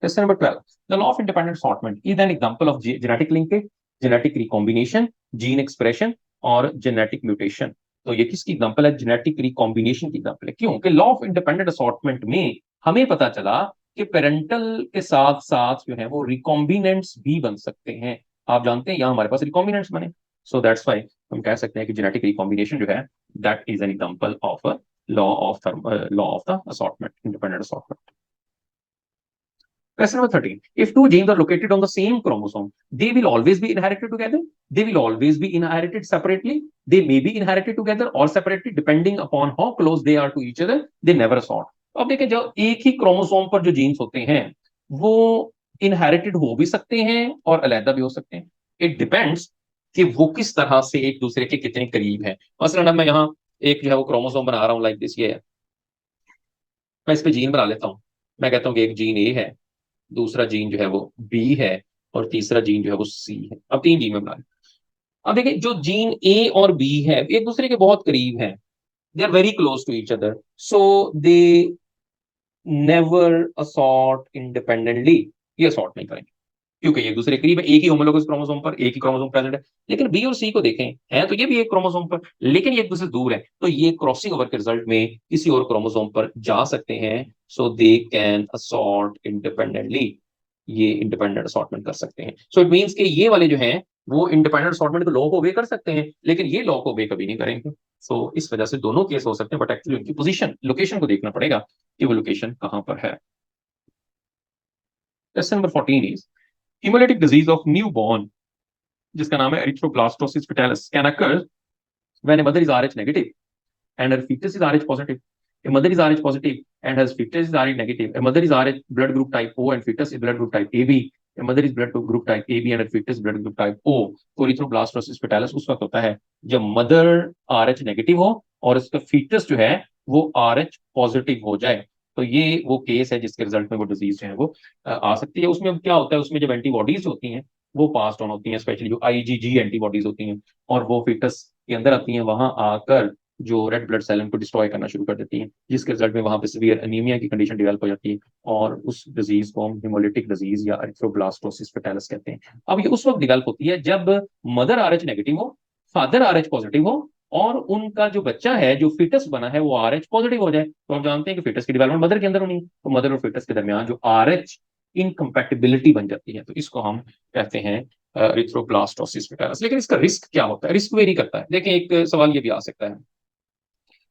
Question number 12. The law of independent assortment is an example of genetic linkage, genetic recombination, gene expression और genetic mutation। तो ये किसकी एग्जांपल है, जेनेटिक रिकॉम्बिनेशन की एग्जांपल है। क्यों कि लॉ ऑफ इंडिपेंडेंट असॉर्टमेंट में हमें पता चला कि पेरेंटल के साथ साथ जो है वो रिकॉम्बिनेंट्स भी बन सकते हैं। आप जानते हैं यहाँ हमारे पास रिकॉम्बिनेंट्स बने, सो दैट्स व्हाई हम कह सकते हैं कि जेनेटिक रिकॉम्बिनेशन जो है that is an example of law of the assortment, independent assortment. Question number 13. If two genes are located on the same chromosome, they will always be inherited together. They will always be inherited separately. They may be inherited together or separately depending upon how close they are to each other. They never sort. अब देखें, जो एक ही chromosome पर जो jeans होते हैं वो inherited हो भी सकते हैं और अलहदा भी हो सकते हैं। इट डिपेंड्स कि वो किस तरह से एक दूसरे के कितने करीब है। मसलन मैं यहाँ एक जो है वो क्रोमोसोम बना रहा हूँ लाइक दिस, ये है, मैं इस पे जीन बना लेता हूँ। मैं कहता हूँ कि एक जीन ए है, दूसरा जीन जो है वो बी है, और तीसरा जीन जो है वो सी है। अब 3 जीन में बना रहे हैं। अब देखिए जो जीन ए और बी है एक दूसरे के बहुत करीब हैं, they are very close to each other, so they never assort independently, ये असॉर्ट नहीं करेंगे क्योंकि ये एक दूसरे के करीब है, एक ही होमोलोगस क्रोमोसोम पर एक ही क्रोमोसोम प्रेजेंट है। लेकिन बी और सी को देखें, है तो ये भी एक क्रोमोसोम पर, लेकिन ये एक दूसरे से दूर है, तो ये क्रॉसिंग ओवर के रिजल्ट में किसी और क्रोमोसोम पर जा सकते हैं, सो दे कैन असॉर्ट इंडिपेंडेंटली, ये इंडिपेंडेंट असॉर्टमेंट कर सकते हैं। सो इट मीन्स कि ये वाले जो हैं वो इंडिपेंडेंट असॉर्टमेंट को लॉ को ओबे कर सकते हैं, लेकिन ये लॉ को ओबे कभी नहीं करेंगे। सो इस वजह से दोनों केस हो सकते हैं, बट एक्चुअली उनकी पोजीशन लोकेशन को देखना पड़ेगा कि वो लोकेशन कहां पर है। Question number 14 is hemolytic disease of newborn, जिसका नाम है erythroblastosis fetalis, can occur when a mother is Rh negative and her fetus is Rh positive. A mother is Rh positive and her fetus is Rh negative. A mother is Rh blood group type O and fetus is blood group type AB. A mother is blood group type AB and her fetus blood group type O. तो erythroblastosis fetalis उस वक्त होता है जब mother Rh negative हो और उसका foetus जो है वो Rh पॉजिटिव हो जाए। तो ये वो केस है जिसके रिजल्ट में वो डिजीज जो है वो आ सकती है। उसमें क्या होता है, उसमें जब एंटीबॉडीज होती हैं वो पास ऑन होती हैं, स्पेशली जो आईजीजी एंटीबॉडीज होती हैं, और वो फीटस के अंदर आती हैं, वहां आकर जो रेड ब्लड सेल उनको डिस्ट्रॉय करना शुरू कर देती हैं, जिसके रिजल्ट में वहां पे सीवियर एनीमिया की कंडीशन डेवलप हो जाती है, और उस डिजीज को हम हिमोलिटिक डिजीज या एरिथ्रोब्लास्टोसिस फेटालिस कहते हैं। अब ये उस वक्त डेवलप होती है जब मदर आरएच नेगेटिव हो, फादर आरएच पॉजिटिव हो, और उनका जो बच्चा है जो फिटस बना है वो आरएच पॉजिटिव हो जाए। तो हम जानते हैं कि फिटस की डेवलपमेंट मदर के अंदर होनी है, तो मदर और फिटस के दरमियान जो आरएच इनकम्पैटिबिलिटी बन जाती है, तो इसको हम कहते हैं एरिथ्रोब्लास्टोसिस फेटालिस। लेकिन इसका रिस्क क्या होता है, रिस्क वेरी करता है। देखिए एक सवाल ये भी आ सकता है,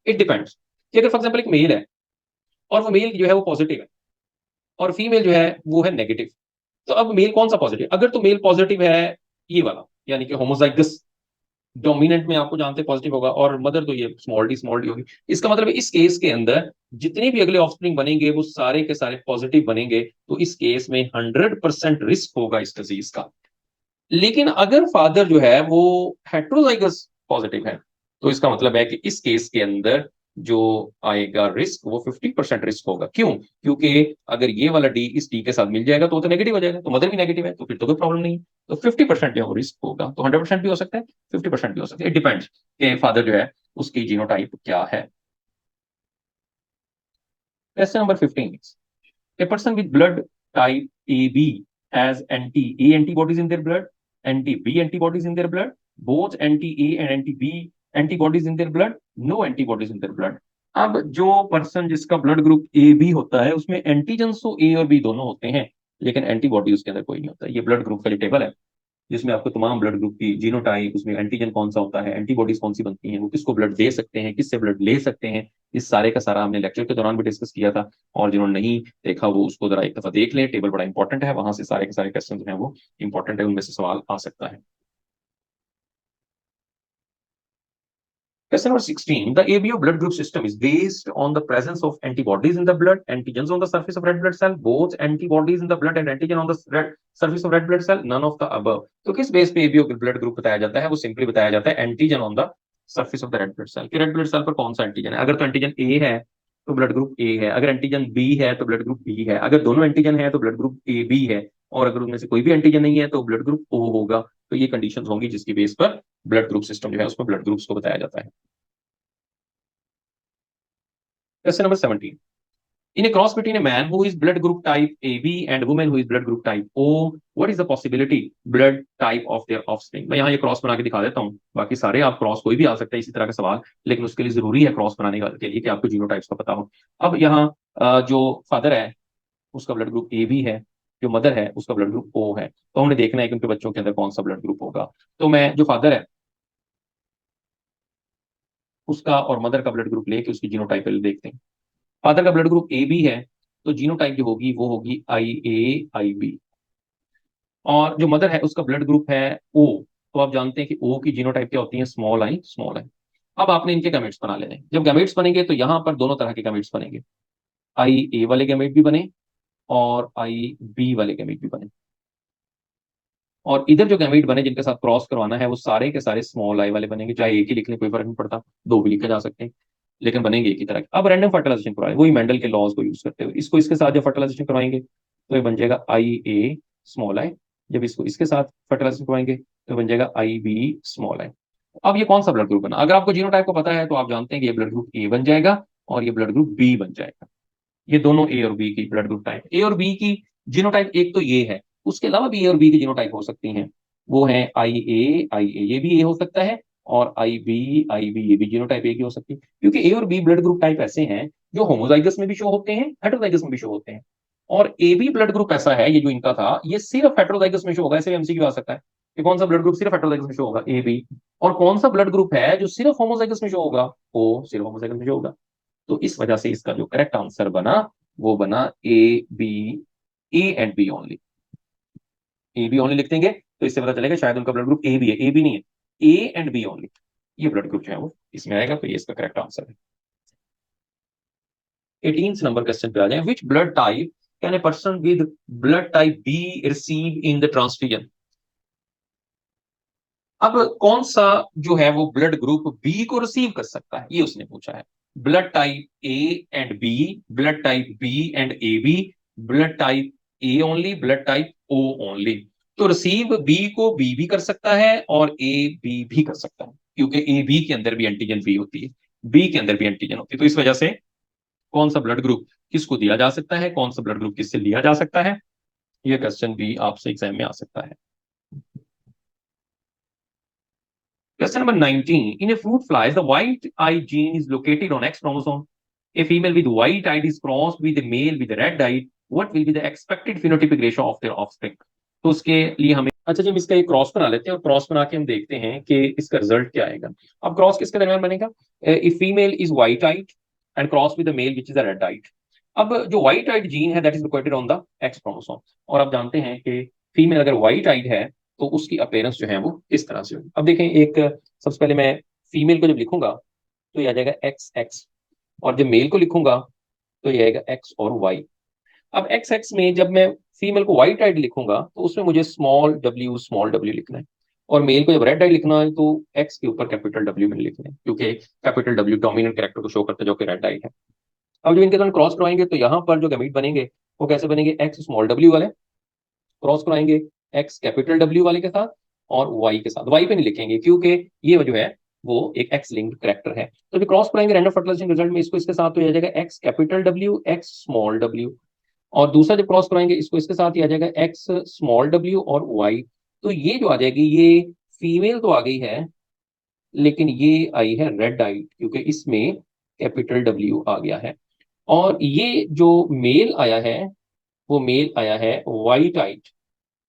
इट डिपेंड्स कि अगर फॉर एग्जाम्पल एक मेल है और वो मेल जो है वो पॉजिटिव है और फीमेल जो है वो है नेगेटिव, तो अब मेल कौन सा पॉजिटिव, अगर तो मेल पॉजिटिव है ये वाला, यानी कि होमोजाइगस डोमिनेंट में आपको जानते हैं पॉजिटिव होगा, और मदर तो ये स्मॉल डी होगी, इसका मतलब इस केस के अंदर जितने भी अगले ऑफस्प्रिंग बनेंगे वो सारे के सारे पॉजिटिव बनेंगे, तो इस केस में 100% रिस्क होगा इस डिजीज का। लेकिन अगर फादर जो है वो हेट्रोजाइगस पॉजिटिव है, तो इसका मतलब है कि इस केस के अंदर जो आएगा रिस्क वो 50% रिस्क होगा। क्यों? क्योंकि अगर ये वाला डी इस डी के साथ मिल जाएगा तो वो तो नेगेटिव हो जाएगा, तो मदर भी नेगेटिव है, तो फिर तो कोई प्रॉब्लम नहीं है। तो 50% जो है वो रिस्क होगा। तो 100% भी हो सकता है, 50% भी हो सकता है, इट डिपेंड्स कि फादर जो है उसकी जीनोटाइप क्या है। Question number 15 is a person with blood type AB has anti-A antibodies in their blood, anti-B antibodies in their blood, both anti-A and anti-B antibodies in their blood, no antibodies in their blood. अब जो person जिसका blood group A B होता है उसमें antigen तो ए और B दोनों होते हैं, लेकिन एंटीबॉडी उसके अंदर कोई नहीं होता। ये ब्लड ग्रुप का जो टेबल है जिसमें आपको तमाम ब्लड ग्रुप की जीनोटाइप, उसमें एंटीजन कौन सा होता है, एंटीबॉडीज कौन सी बनती हैं, वो किसको ब्लड दे सकते हैं, किससे ब्लड ले सकते हैं, इस सारे का सारा हमने लेक्चर के दौरान भी डिस्कस किया था। और जिन्होंने नहीं देखा वो उसको जरा एक दफा देख लें, टेबल बड़ा इंपॉर्टेंट है, वहां से सारे के सारे क्वेश्चन जो है वो इंपॉर्टेंट है, उनमें से सवाल आ सकता है। Question number 16. The ABO blood group system is based on the presence of antibodies in the blood, antigens on the surface of red blood cell, both antibodies in the blood and antigen on the surface of red blood cell, none of the above. तो किस base पे ABO blood group बताया जाता है? वो simply बताया जाता है antigen on the surface of the red blood cell, कि रेड ब्लड सेल पर कौन सा एंटीजन है। अगर तो एंटीजन ए है तो ब्लड ग्रुप ए है, अगर एंटीजन बी है तो ब्लड ग्रुप बी है, अगर दोनों एंटीजन है तो ब्लड ग्रुप ए बी है, और अगर उनमें से कोई भी एंटीजन नहीं है तो ब्लड ग्रुप ओ होगा। तो ये कंडीशन होंगी जिसकी बेस पर ब्लड ग्रुप सिस्टम जो है उसमें ब्लड ग्रुप्स को बताया जाता है। Question number 17. In a cross between a man who is blood group type AB and a woman who is blood group type O, what is the possibility blood type of their offspring? मैं यहाँ ये cross बना के दिखा देता हूँ, बाकी सारे आप क्रॉस कोई भी आ सकता है इसी तरह का सवाल, लेकिन उसके लिए जरूरी है क्रॉस बनाने के लिए कि आपको जीनोटाइप्स का पता हो। अब यहाँ जो फादर है उसका ब्लड ग्रुप ए बी है, जो मदर है उसका ब्लड ग्रुप ओ है, तो हमने देखना है कि उनके बच्चों के अंदर कौन सा ब्लड ग्रुप होगा। तो मैं जो फादर है उसका और मदर का ब्लड ग्रुप लेके उसकी जीनोटाइप देखते हैं। फादर का ब्लड ग्रुप ए बी है, तो जीनोटाइप जो होगी वो होगी IA IB, और जो मदर है उसका ब्लड ग्रुप है ओ, तो आप जानते हैं कि ओ की जीनोटाइप क्या होती है, स्मॉल आई। अब आपने इनके गैमेट्स बना लेने हैं। जब गैमेट्स बनेंगे तो यहां पर दोनों तरह के गैमेट्स बनेंगे, IA वाले गैमेट भी बने और IB वाले गैमेट भी बने, और इधर जो गैमेट बने जिनके साथ क्रॉस करवाना है वो सारे के सारे स्मॉल आई वाले बनेंगे, चाहे एक ही लिख लें कोई फर्क नहीं पड़ता, दो भी लिखे जा सकते हैं, लेकिन बनेंगे एक ही तरह के। अब रैंडम फर्टिलाइजेशन करवाएं, वही मेंडल के लॉज को यूज करते हुए इसको इसके साथ जब फर्टिलाइजेशन करवाएंगे तो ये बन जाएगा IA स्मॉल आई जब इसको इसके साथ फर्टिलाइजेशन करवाएंगे तो बन जाएगा IB। अब ये कौन सा ब्लड ग्रुप बना? अगर आपको जीनोटाइप को पता है तो आप जानते हैं कि ये ब्लड ग्रुप ए बन जाएगा और ये ब्लड ग्रुप बी बन जाएगा। ये दोनों ए और बी की ब्लड ग्रुप टाइप, ए और बी की जीनोटाइप एक तो ये है, उसके अलावा भी ए और बी की जीनोटाइप हो सकती हैं। वो है IA ये भी ए हो सकता है, और IB ये भी जीनोटाइप ए की हो सकती है, क्योंकि ए और बी ब्लड ग्रुप टाइप ऐसे हैं जो होमोजाइगस में भी शो होते हैं, हेटेरोजाइगस में भी शो होते हैं। और ए बी ब्लड ग्रुप ऐसा है, ये जो इनका था, ये सिर्फ हेटेरोजाइगस में शो होगा। ऐसे MCQ आ सकता है कि कौन सा ब्लड ग्रुप सिर्फ हेटेरोजाइगस में शो होगा, ए बी, और कौन सा ब्लड ग्रुप है जो सिर्फ होमोजाइगस में शो होगा, वो सिर्फ होमोजाइगस में शो होगा। तो इस वजह से इसका जो करेक्ट आंसर बना वो बना AB, A and B only. AB only लिख देंगे तो इससे पता चलेगा शायद उनका ब्लड ग्रुप ए बी है, ए बी नहीं है, A एंड B ओनली। ये ब्लड ग्रुप जो है वो इसमें आएगा, तो ये इसका करेक्ट आंसर है। 18 नंबर क्वेश्चन पे आ जाए, which blood type can a person with blood type B receive in the transfusion? अब कौन सा जो है वो ब्लड ग्रुप बी को रिसीव कर सकता है, ये उसने पूछा है। Blood type A and B, blood type B and AB, blood type A only, blood type O only. तो रिसीव बी को बी भी कर सकता है और AB भी कर सकता है, क्योंकि AB के अंदर भी एंटीजन बी होती है, बी के अंदर भी एंटीजन होती है। तो इस वजह से कौन सा ब्लड ग्रुप किसको दिया जा सकता है, कौन सा ब्लड ग्रुप किससे लिया जा सकता है, ये क्वेश्चन भी आपसे एग्जाम में आ सकता है। Question number 19. In a fruit fly, the white eye gene is located on X chromosome. A female with white eye is crossed with a male with a red eye. What will be the expected phenotypic ratio of their offspring? तो उसके लिए हमें, अच्छा जी, हम इसका एक cross बना लेते हैं और क्रॉस बना के हम देखते हैं कि इसका रिजल्ट क्या आएगा। अब क्रॉस किसके दरमियान बनेगा? If female is white eyed and cross with the male which is a red eyed. अब जो व्हाइट आइड जीन है that is located on the X chromosome, और आप जानते हैं कि फीमेल अगर व्हाइट आइड है तो उसकी अपेयरेंस जो है वो इस तरह से होगी। अब देखें, एक सबसे पहले मैं फीमेल को जब लिखूंगा तो ये आ जाएगा XX, और जब मेल को लिखूंगा तो ये आएगा X और Y। अब XX में जब मैं फीमेल को व्हाइट आइड लिखूंगा तो उसमें मुझे स्मॉल w लिखना है, और मेल को जब रेड आइड लिखना है तो X के ऊपर कैपिटल W मैंने लिखना है, क्योंकि कैपिटल W डोमिनेंट कैरेक्टर को शो करता है जो कि रेड आइड है। अब जब इनके दोनों क्रॉस करवाएंगे तो यहाँ पर जो गैमीट बनेंगे वो कैसे बनेंगे? X स्मॉल w वाले क्रॉस कराएंगे X कैपिटल W वाले के साथ, और Y के साथ। Y पे नहीं लिखेंगे क्योंकि ये जो है वो एक X लिंक्ड करेक्टर है। तो जब क्रॉस कराएंगे रैंडम फर्टिलाइजेशन रिजल्ट में इसको इसके साथ तो आ जाएगा X capital W, X small w, और दूसरा जब क्रॉस कराएंगे इसको इसके साथ ही आ जाएगा X स्मॉल w और Y। तो ये जो आ जाएगी ये फीमेल तो आ गई है, लेकिन ये आई है रेड आई, क्योंकि इसमें कैपिटल W आ गया है। और ये जो मेल आया है वो मेल आया है व्हाइट आई,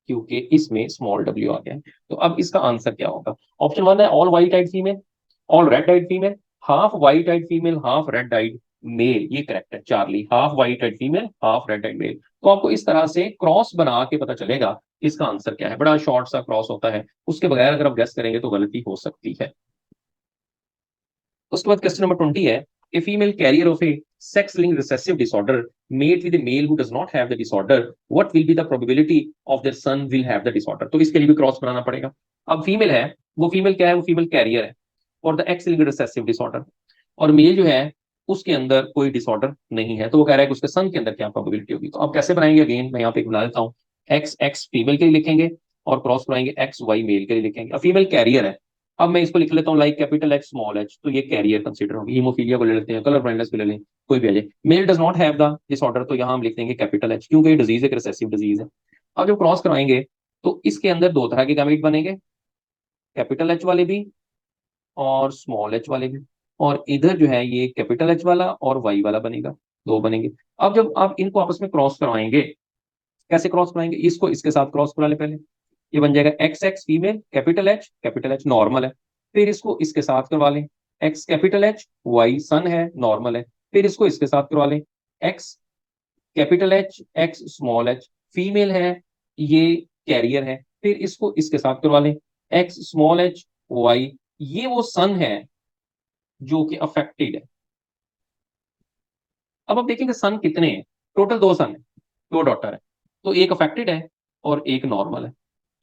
क्योंकि इसमें स्मॉल w आ गया है। तो अब इसका आंसर क्या होगा? ऑप्शन 1 है all white eyed female, all red eyed female, half white eyed female, half red eyed male. ये करेक्ट है Charlie, half white eyed female, half red eyed male. तो आपको इस तरह से क्रॉस बना के पता चलेगा इसका आंसर क्या है। बड़ा शॉर्ट सा क्रॉस होता है, उसके बगैर अगर आप गेस करेंगे तो गलती हो सकती है। उसके बाद क्वेश्चन नंबर 20 है, a female carrier of a sex linked recessive disorder mate with a male who does not have the disorder, what will be the probability of their son will have the disorder? तो इसके लिए भी cross बनाना पड़ेगा। अब female है, वो female क्या है? वो फीमेल कैरियर है और the x linked recessive disorder, और मेल जो है उसके अंदर कोई डिसऑर्डर नहीं है, तो वो कह रहा है कि उसके सन के अंदर क्या प्रोबेबिलिटी होगी। तो आप कैसे बनाएंगे? अगेन मैं यहाँ पे बना देता हूँ, X फीमेल के लिए लिखेंगे और क्रॉस बनाएंगे XY मेल के लिए लिखेंगे। अब फीमेल कैरियर है, अब मैं इसको लिख लेता हूँ like capital X small h, तो ये कैरियर कंसीडर होगी। हीमोफीलिया को ले लेते हैं, कलर ब्लाइंडनेस को ले लें, कोई भी आ जाए। Male does not have the disorder, तो यहाँ हम लिख देंगे कैपिटल H, क्योंकि ये डिजीज एक रिसेसिव डिजीज है। अब जब क्रॉस कराएंगे तो इसके अंदर दो तरह के गैमेट बनेंगे, कैपिटल H वाले भी और स्मॉल h वाले भी, और इधर जो है ये कैपिटल H वाला और Y वाला बनेगा, दो बनेंगे। अब जब आप इनको आपस में क्रॉस करवाएंगे, कैसे क्रॉस कराएंगे? इसको इसके साथ क्रॉस करा ले पहले, ये बन जाएगा XX female capital H normal है, फिर इसको इसके साथ करवा लें X कैपिटल H, Y सन है नॉर्मल है, फिर इसको इसके साथ करवा लें X capital H, X small h female है, ये कैरियर है, फिर इसको इसके साथ करवा लें X स्मॉल h, Y, ये वो सन है जो कि अफेक्टेड है। अब आप देखेंगे सन कितने हैं, टोटल दो सन है, दो डॉटर है, तो एक अफेक्टेड है और एक नॉर्मल है।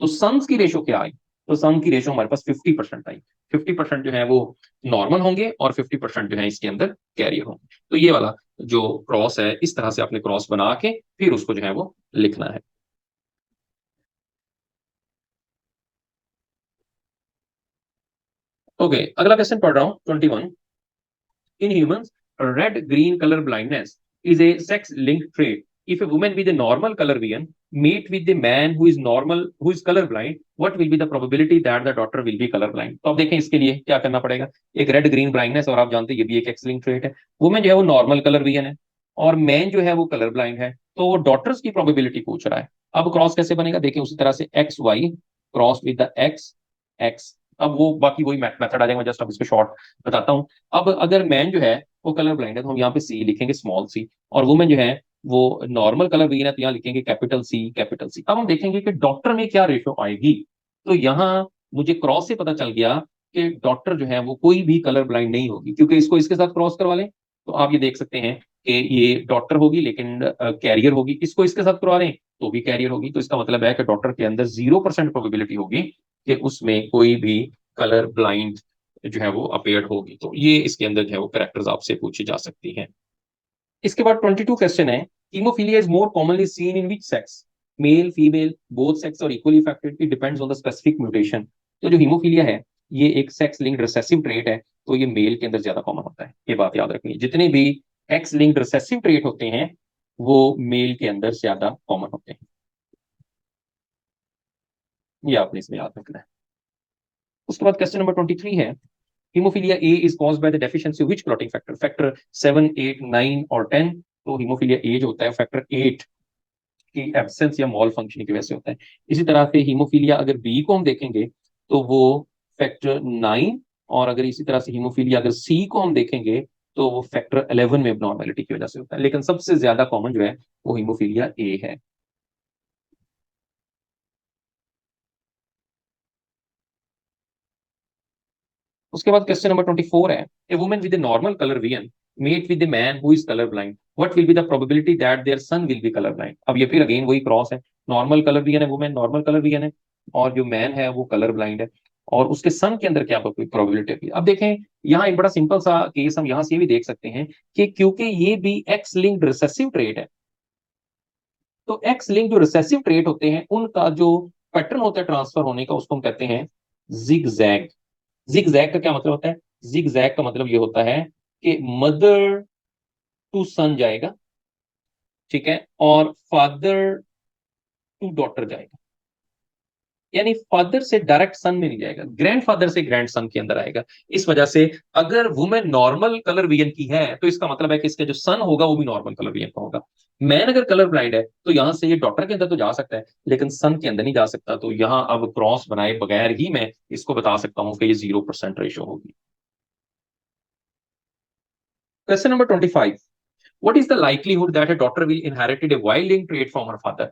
तो सन्स की रेशो क्या आई? तो सन की रेशो हमारे पास 50% आई। 50% जो है वो नॉर्मल होंगे और 50% जो है इसके अंदर कैरियर होंगे। तो ये वाला जो क्रॉस है, इस तरह से आपने क्रॉस बना के फिर उसको जो है वो लिखना है। ओके, अगला क्वेश्चन पढ़ रहा हूँ 21। In humans, red-green color blindness is a sex-linked trait. If a woman with a normal color vision meet with a man who is colorblind, what will be the probability that the daughter will be colorblind? तो अब देखें इसके लिए क्या करना पड़ेगा। एक red green blindness, और आप जानते हैं ये भी एक एक्स लिंक ट्रेट है। वुमेन जो है वो नॉर्मल कलर विजन है और मैन जो है वो कलर ब्लाइंड है, तो वो डॉटर्स की प्रोबेबिलिटी पूछ रहा है। अब क्रॉस कैसे बनेगा, देखिए उसी तरह से X Y cross with the X X. अब वो बाकी वही मेथड आ जाएगा, जस्ट अब इसको शॉर्ट बताता हूँ। अब अगर मैन जो है वो कलर ब्लाइंड है तो हम यहाँ पे सी लिखेंगे, स्मॉल सी, और वुमेन जो है वो नॉर्मल कलर विजन है तो यहाँ लिखेंगे कैपिटल सी कैपिटल सी। अब हम देखेंगे कि डॉक्टर में क्या रेशियो आएगी। तो यहाँ मुझे क्रॉस से पता चल गया कि डॉक्टर जो है वो कोई भी कलर ब्लाइंड नहीं होगी, क्योंकि इसको इसके साथ क्रॉस करवा लें तो आप ये देख सकते हैं कि ये डॉक्टर होगी लेकिन कैरियर होगी। इसको इसके साथ करवा लें तो भी कैरियर होगी। तो इसका मतलब है कि डॉक्टर के अंदर 0% प्रोबेबिलिटी होगी कि उसमें कोई भी कलर ब्लाइंड जो है वो अपेयर होगी। तो ये इसके अंदर जो है वो कैरेक्टर्स आपसे पूछी जा सकती हैं। इसके बाद 22 क्वेश्चन है, haemophilia is more commonly seen in which sex, male female both sex और equally affected, it depends on the specific mutation. तो जो हीमोफीलिया है ये एक सेक्स लिंक्ड रिसेसिव ट्रेट है, तो ये मेल के अंदर ज्यादा कॉमन होता है। ये बात याद रखनी है, जितने भी एक्स लिंक्ड रिसेसिव ट्रेट होते हैं वो मेल के अंदर ज्यादा कॉमन होते हैं। ये आपने इसमें याद रखना है। उसके बाद क्वेश्चन नंबर 23 है, haemophilia A is caused by the deficiency of which clotting factor, factor 7 8 9 और 10। तो हीमोफीलिया ए जो होता है फैक्टर 8 की एब्सेंस या मॉल फंक्शन की वजह से होता है। इसी तरह से हीमोफीलिया अगर बी को हम देखेंगे तो वो फैक्टर 9, और अगर इसी तरह से हीमोफीलिया अगर सी को हम देखेंगे तो वो फैक्टर 11 में एबनॉर्मेलिटी की वजह से होता है। लेकिन सबसे ज्यादा कॉमन जो है वो हीमोफीलिया ए है। उसके बाद क्वेश्चन नंबर 24 है, a woman with a normal colour vision mate with a man who is colour blind, what will be the probability that their son will be colour blind. अब ये फिर again वही cross है, normal colour vision है, women normal colour vision है, और जो man है वो कलर ब्लाइंड है, और उसके सन के अंदर क्या प्रोबेबिलिटी है। अब देखें यहाँ एक बड़ा सिंपल सा केस हम यहाँ से भी देख सकते हैं कि क्योंकि ये भी एक्स लिंक्ड रिसेसिव ट्रेट है, तो एक्स लिंक जो रिसेसिव ट्रेट होते हैं उनका जो पैटर्न होता है ट्रांसफर होने का उसको हम कहते हैं जिग जैग। जिग जैग का क्या मतलब होता है, जिग जैग का मतलब ये होता है कि मदर टू सन जाएगा, ठीक है, और फादर टू डॉटर जाएगा, यानी फादर से डायरेक्ट सन में नहीं जाएगा, ग्रैंडफादर से ग्रैंड सन के अंदर आएगा। इस वजह से अगर वुमेन नॉर्मल कलर विजन की है तो इसका मतलब है कि इसका जो सन होगा वो भी नॉर्मल कलर विजन का होगा। मैन अगर कलर ब्लाइंड है तो यहां से ये डॉटर के अंदर तो जा सकता है लेकिन सन के अंदर नहीं जा सकता। तो यहां अब क्रॉस बनाए बगैर ही मैं इसको बता सकता हूं कि ये 0% रेशो होगी। Question number 25, what is the likelihood that a daughter will inherited a Y link trait from her father.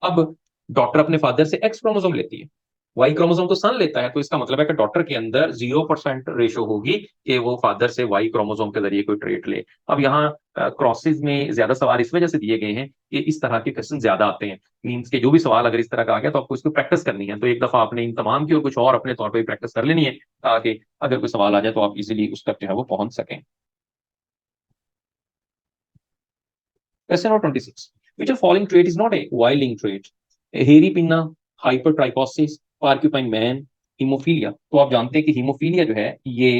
अब डॉटर अपने फादर से एक्स क्रोमोसोम लेती है, वाई क्रोमोसोम तो सन लेता है, तो इसका मतलब है कि डॉटर के अंदर 0% रेशो होगी कि वो फादर से वाई क्रोमोसोम के जरिए कोई ट्रेट ले। अब यहाँ क्रॉसेस में ज्यादा सवाल इस वजह से दिए गए हैं कि इस तरह के क्वेश्चन ज्यादा आते हैं। मीन्स के जो भी सवाल अगर इस तरह का आ गया तो आपको इसको प्रैक्टिस करनी है, तो एक दफा आपने इन तमाम की और कुछ और अपने तौर पर प्रैक्टिस कर लेनी है ताकि अगर कोई सवाल आ जाए तो आप इजिली उस तक जो है वो पहुंच सकें। Question number 26. Which of following trait is not a Y-linked trait? Hairy pinna, hypertrichosis, porcupine man, haemophilia. तो आप जानते हैं कि हीमोफीलिया जो है ये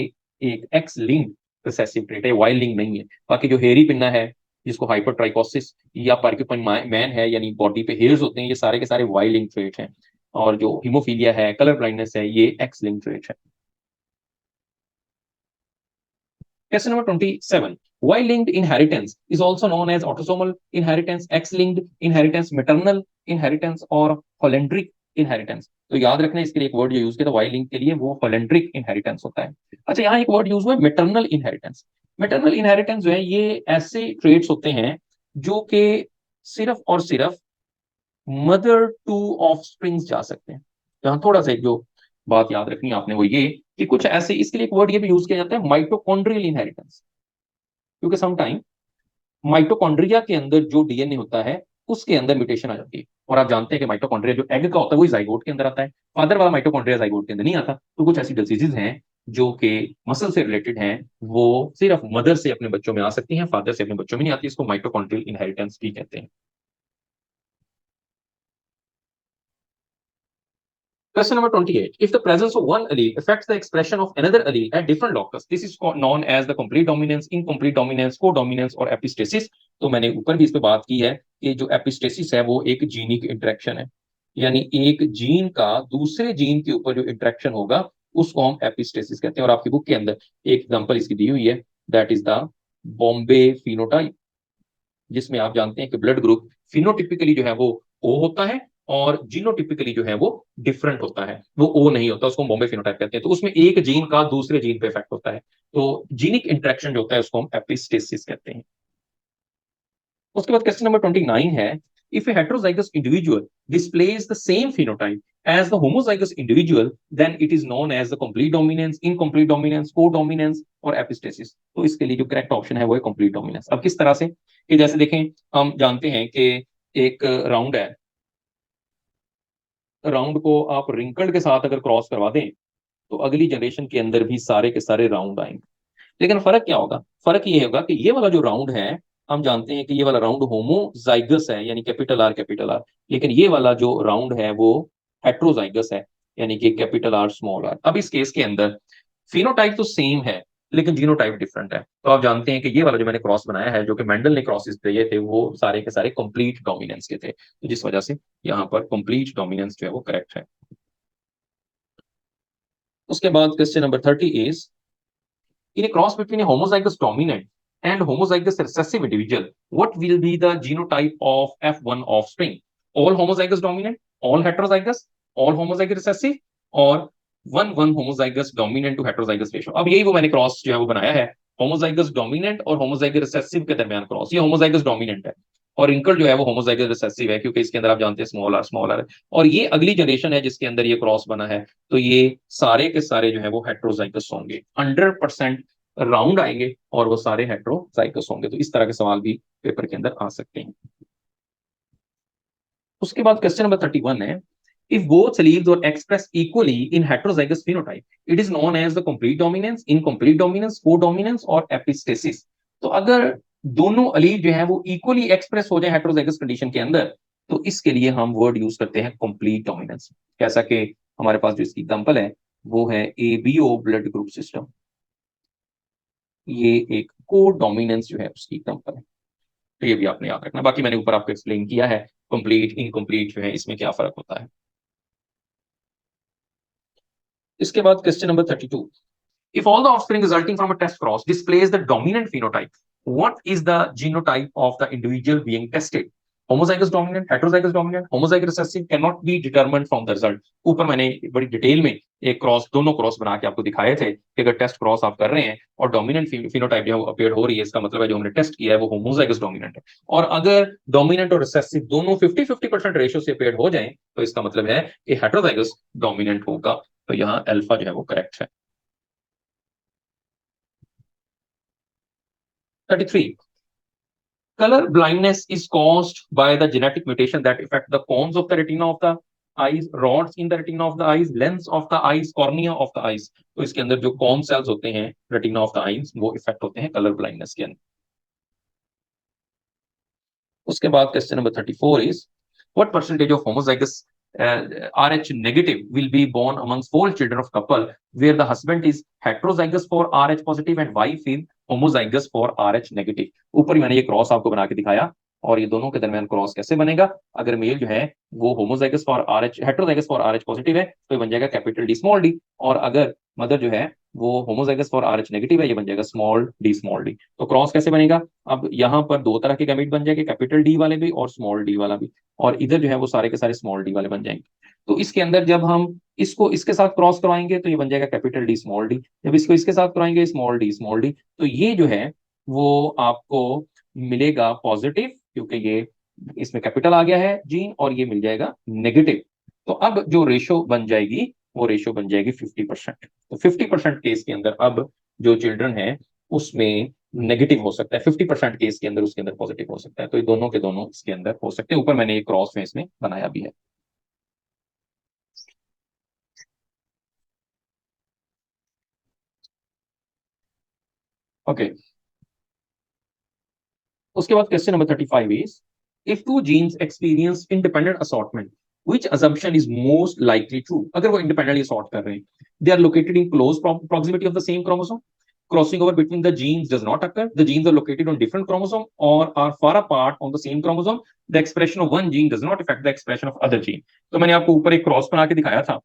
एक एक्स लिंक रिसेसिव ट्रेट है, वाई लिंक नहीं है। बाकी जो हेरी पिन्ना है, जिसको हाइपरट्राइकोसिस या पार्क्यूपाइन मैन है, यानी बॉडी पे हेयर्स होते हैं, ये सारे के सारे वाई लिंक ट्रेट हैं। और जो हीमोफीलिया है, कलर ब्लाइंडनेस है, ये एक्स लिंक ट्रेट है। Question number 27. Y-linked inheritance is also known as autosomal inheritance, X-linked inheritance, maternal inheritance और होलेंड्रिक इनहेरिटेंस। तो याद रखना इसके लिए एक वर्ड जो यूज किया था वाई लिंक के लिए, वो होलेंड्रिक इनहेरिटेंस होता है। अच्छा, यहाँ एक वर्ड यूज हुआ है मेटरनल इनहेरिटेंस। मेटरनल इनहेरिटेंस जो है ये ऐसे ट्रेट्स होते हैं जो कि सिर्फ और सिर्फ मदर टू ऑफ स्प्रिंग्स जा सकते हैं। यहाँ थोड़ा सा एक जो बात याद रखनी है आपने वो ये कि कुछ ऐसे, इसके लिए एक वर्ड ये भी यूज किया जाता है माइटोकॉन्ड्रियल इनहेरिटेंस, क्योंकि समटाइम माइटोकॉन्ड्रिया के अंदर जो डीएनए होता है उसके अंदर म्यूटेशन आ जाती है। और आप जानते हैं कि माइटोकॉन्ड्रिया जो एग का होता है वो जाइगोट के अंदर आता है, फादर वाला माइटोकॉन्ड्रिया जाइगोट के अंदर नहीं आता। तो कुछ ऐसी डिजीजेज हैं जो कि मसल से रिलेटेड हैं, वो सिर्फ मदर से अपने बच्चों में आ सकती हैं, फादर से अपने बच्चों में नहीं आती। इसको माइटोकॉन्ड्रियल इनहेरिटेंस भी कहते हैं। Question number 28. If the presence of one allele affects the expression of another allele at different locus, this is known as the complete dominance, incomplete dominance, co-dominance और epistasis. तो मैंने ऊपर भी इस पे बात की है कि जो epistasis है वो एक जीनिक इंटरेक्शन है, यानी एक जीन का दूसरे जीन के ऊपर जो इंटरेक्शन होगा उसको हम एपिस्टेसिस कहते हैं। और आपकी बुक के अंदर एक एग्जांपल इसकी दी हुई है, that is the Bombay phenotype, जिसमें आप जानते हैं कि ब्लड ग्रुप फिनोटिपिकली जो है वो ओ होता है और जीनोटिपिकली जो है वो डिफरेंट होता है, वो ओ नहीं होता, उसको हम बॉम्बे फिनोटाइप कहते हैं। तो उसमें एक जीन का दूसरे जीन पे इफेक्ट होता है, तो जीनिक इंटरेक्शन जो होता है उसको हम एपिस्टेसिस कहते हैं। उसके बाद क्वेश्चन नंबर 29 है, if a heterozygous individual displays the same phenotype as the homozygous individual, then it is known as the complete dominance, incomplete dominance, co-dominance और epistasis। तो इसके लिए जो करेक्ट ऑप्शन है वो है complete dominance। अब किस तरह से कि जैसे देखें, हम जानते हैं कि एक राउंड है, राउंड को आप रिंकल्ड के साथ अगर क्रॉस करवा दें तो अगली जनरेशन के अंदर भी सारे के सारे राउंड आएंगे। लेकिन फर्क क्या होगा? फर्क ये होगा कि ये वाला जो राउंड है, हम जानते हैं कि ये वाला राउंड होमोजाइगस है, यानी कैपिटल आर, लेकिन ये वाला जो राउंड है वो हेट्रोजाइगस है, यानी कि कैपिटल आर स्मॉल आर। अब इस केस के अंदर फिनोटाइप तो सेम है लेकिन जीनोटाइप डिफरेंट है। तो आप जानते हैं कि ये वाला जो मैंने क्रॉस बनाया है, जो कि मेंडल ने क्रॉसेस दिए थे, वो सारे के सारे कंप्लीट डोमिनेंस के थे, तो जिस वजह से यहाँ पर कंप्लीट डोमिनेंस जो है वो करेक्ट है। उसके बाद question number 30 is, in a cross between a homozygous dominant and homozygous recessive individual, what will be the genotype of F1 offspring? All homozygous dominant, all heterozygous, all homozygous recessive, और 1-1 homozygous dominant to heterozygous ratio। अब यही वो मैंने cross जो है वो बनाया है, homozygous dominant और homozygous recessive के दरमियान क्रॉस। ये homozygous dominant है और इंकल जो है वो homozygous recessive है, क्योंकि इसके अंदर आप जानते हैं स्मॉल आर, और ये अगली जनरेशन है जिसके अंदर ये क्रॉस बना है। तो ये सारे के सारे जो है वो हेट्रोजाइगस होंगे, 100% राउंड आएंगे और वो सारे हेट्रोजाइगस होंगे। तो इस तरह के सवाल भी पेपर के अंदर आ सकते हैं। उसके बाद क्वेश्चन नंबर 31 है, if both alleles are expressed equally in heterozygous phenotype, it is known as the complete dominance, incomplete dominance, co-dominance और epistasis। तो अगर दोनों अलील जो है वो इक्वली एक्सप्रेस हो जाए हेट्रोजाइगस कंडीशन के अंदर, तो इसके लिए हम वर्ड यूज करते हैं कंप्लीट डोमिनेंस। जैसा कि हमारे पास जो इसकी एग्जांपल है वो है एबीओ ब्लड ग्रुप सिस्टम, ये एक को डोमिनेंस जो है उसकी एग्जांपल है। तो ये भी आपने याद रखना। बाकी मैंने ऊपर आपको एक्सप्लेन किया है कंप्लीट इनकम्प्लीट जो है इसमें क्या फर्क होता है। इसके बाद question number 32, if all the offspring resulting from a test cross displays the dominant phenotype, what is the genotype of the individual being tested? Homozygous dominant, heterozygous dominant, homozygous recessive cannot be determined from the result। ऊपर मैंने बड़ी detail में एक cross, दोनों cross बना के आपको दिखाए थे कि अगर टेस्ट क्रॉस आप कर रहे हैं और डोमिनेंट फिनोटाइप जो अपीयर हो रही है, इसका मतलब है जो हमने टेस्ट किया है वो होमोजाइगस डोमिनेंट है। और अगर डोमिनेंट और रिसेसिव दोनों 50-50% रेशियो से अपीयर हो जाए तो इसका मतलब है कि हेटरोजाइगस डोमिनेंट होगा। तो यहाँ अल्फा जो है वो करेक्ट है। 33, color blindness is caused by the genetic mutation that affect the cones of the retina of the eyes, rods in the retina of the eyes, lens of the eyes, cornea of the eyes। तो इसके अंदर जो cone cells होते हैं retina of the eyes वो effect होते हैं colour blindness के अंदर। उसके बाद question number 34 is, what percentage of homozygous RH negative will be born amongst 4 children of couple where the husband is heterozygous for RH positive and wife is homozygous for RH negative। ऊपर ही मैंने ये cross आपको बना के दिखाया, और ये दोनों के दरमियान क्रॉस कैसे बनेगा? अगर मेल जो है वो homozygous for RH, heterozygous for RH positive है तो ये बन जाएगा कैपिटल डी स्मॉल डी, और अगर मदर जो है वो होमोजाइगस फॉर RH नेगेटिव है, ये बन जाएगा स्मॉल डी। तो क्रॉस कैसे बनेगा? अब यहाँ पर दो तरह के गैमेट बन जाएंगे, कैपिटल डी वाले भी और स्मॉल डी वाला भी, और इधर जो है वो सारे के सारे स्मॉल डी वाले बन जाएंगे। तो इसके अंदर जब हम इसको इसके साथ क्रॉस करवाएंगे तो ये बन जाएगा कैपिटल डी स्मॉल डी, जब इसको इसके साथ कराएंगे स्मॉल डी, तो ये जो है वो आपको मिलेगा पॉजिटिव, क्योंकि ये इसमें कैपिटल आ गया है जीन, और ये मिल जाएगा नेगेटिव। तो अब जो रेशो बन जाएगी वो रेशो बन जाएगी 50%। तो 50% केस के अंदर अब जो चिल्ड्रन है उसमें नेगेटिव हो सकता है, 50% केस के अंदर उसके अंदर पॉजिटिव हो सकता है। तो ये दोनों के दोनों इसके अंदर हो सकते हैं। ऊपर मैंने एक क्रॉस में इसमें बनाया भी है। ओके, उसके बाद question number 35 is, if two genes experience independent assortment, which assumption is most likely true? अगर वो independently sort कर रहे हैं, they are located in close proximity of the same chromosome, crossing over between the genes does not occur, the genes are located on different chromosome or are far apart on the same chromosome, the expression of one gene does not affect the expression of other gene. तो मैंने आपको ऊपर एक cross बना के दिखाया था,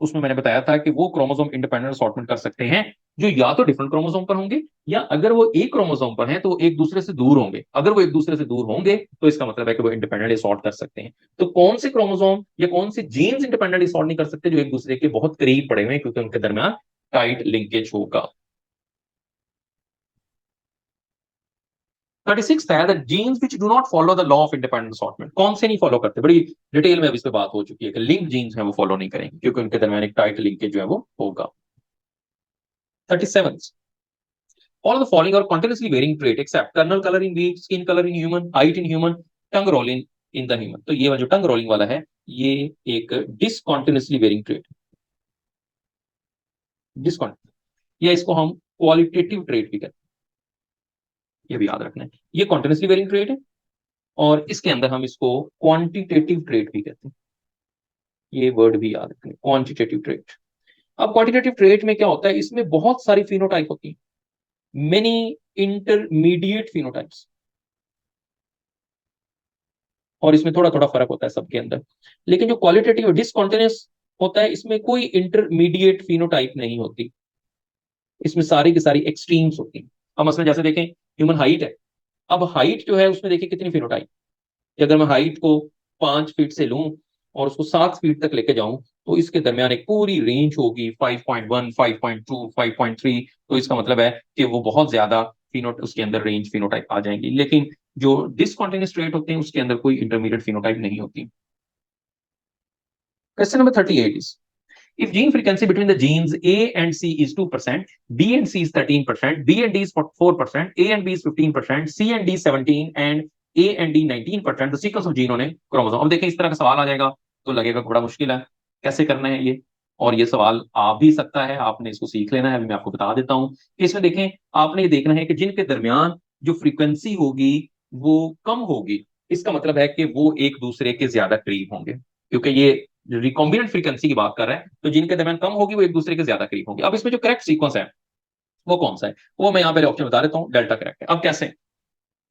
उसमें मैंने बताया था कि वो क्रोमोसोम इंडिपेंडेंट असॉर्टमेंट कर सकते हैं जो या तो डिफरेंट क्रोमोसोम पर होंगे, या अगर वो एक क्रोमोसोम पर हैं तो वो एक दूसरे से दूर होंगे। अगर वो एक दूसरे से दूर होंगे तो इसका मतलब है कि वो इंडिपेंडेंटली सॉर्ट कर सकते हैं। तो कौन से क्रोमोसोम या कौन से जीन्स इंडिपेंडेंटली सॉर्ट नहीं कर सकते? जो एक दूसरे के बहुत करीब पड़े हुए हैं, क्योंकि उनके दरमियान टाइट लिंकेज होगा। 36 है the jeans which do not follow the law of independent assortment. कौन से नहीं फॉलो करते? बड़ी डिटेल में अब इस पे बात हो चुकी है कि लिंक जीन्स हैं वो फॉलो नहीं करेंगे, क्योंकि उनके दरमियान एक टाइट लिंकेज जो है वो होगा। 37 all the following are continuously varying trait except kernel color in wheat, skin color in human, height in human, tongue rolling in the human। तो ये जो टंग रोलिंग वाला है ये एक डिसकॉन्टिन्यूसली वेरिंग ट्रेट, डिसकॉन्टिन्यूस, या इसको हम क्वालिटेटिव ट्रेट भी कहते हैं, ये भी याद रखना है। ये कॉन्टिन्यूसली वेरिंग ट्रेट है और इसके अंदर हम इसको क्वांटिटेटिव ट्रेट भी कहते हैं, ये वर्ड भी याद रखना है, क्वांटिटेटिव ट्रेट। अब क्वांटिटेटिव ट्रेट में क्या होता है? इसमें बहुत सारी फिनोटाइप होती है, मेनी इंटरमीडिएट फिनोटाइप्स, और इसमें थोड़ा थोड़ा फर्क होता है सबके अंदर। लेकिन जो क्वालिटेटिव डिसकॉन्टिन्यूस होता है इसमें कोई इंटरमीडिएट फिनोटाइप नहीं होती, इसमें सारी की सारी एक्सट्रीम्स होती हैं। अब मसलन जैसे देखें ह्यूमन हाइट है, अब हाइट जो है उसमें देखिए कितनी फिनोटाइप। अगर मैं हाइट को 5 फीट से लूं और उसको 7 फीट तक लेके जाऊं तो इसके दरमियान एक पूरी रेंज होगी 5.1, 5.2, 5.3। तो इसका मतलब है कि वो बहुत ज्यादा फिनोट उसके अंदर रेंज फिनोटाइप आ जाएंगी। लेकिन जो डिसकॉन्टिन्यूस ट्रेट होते हैं उसके अंदर कोई इंटरमीडिएट फिनोटाइप नहीं होती। Question number 38 is if gene frequency between the genes A and C is 2%, B and C is 13%, B and D is 4%, A and B is 15%, C and D 17 and A and D 19%, the sequence of gene on a chromosome। अब देखिए इस तरह का सवाल आ जाएगा तो लगेगा बड़ा मुश्किल है, कैसे करना है ये। और ये सवाल आ भी सकता है, आपने इसको सीख लेना है। अभी मैं आपको बता देता हूं कि इसमें देखें आपने ये देखना है कि जिनके दरमियान जो फ्रीक्वेंसी होगी वो कम होगी, इसका मतलब है कि वो एक दूसरे के ज्यादा करीब होंगे, क्योंकि ये रिकॉम्बिनेंट फ्रीक्वेंसी की बात कर रहा है। तो जिनके दरमियान कम होगी वो एक दूसरे के ज्यादा करीब होंगे। अब इसमें जो करेक्ट सीक्वेंस है वो कौन सा है, वो मैं यहाँ पहले ऑप्शन बता देता हूँ, डेल्टा करेक्ट है। अब कैसे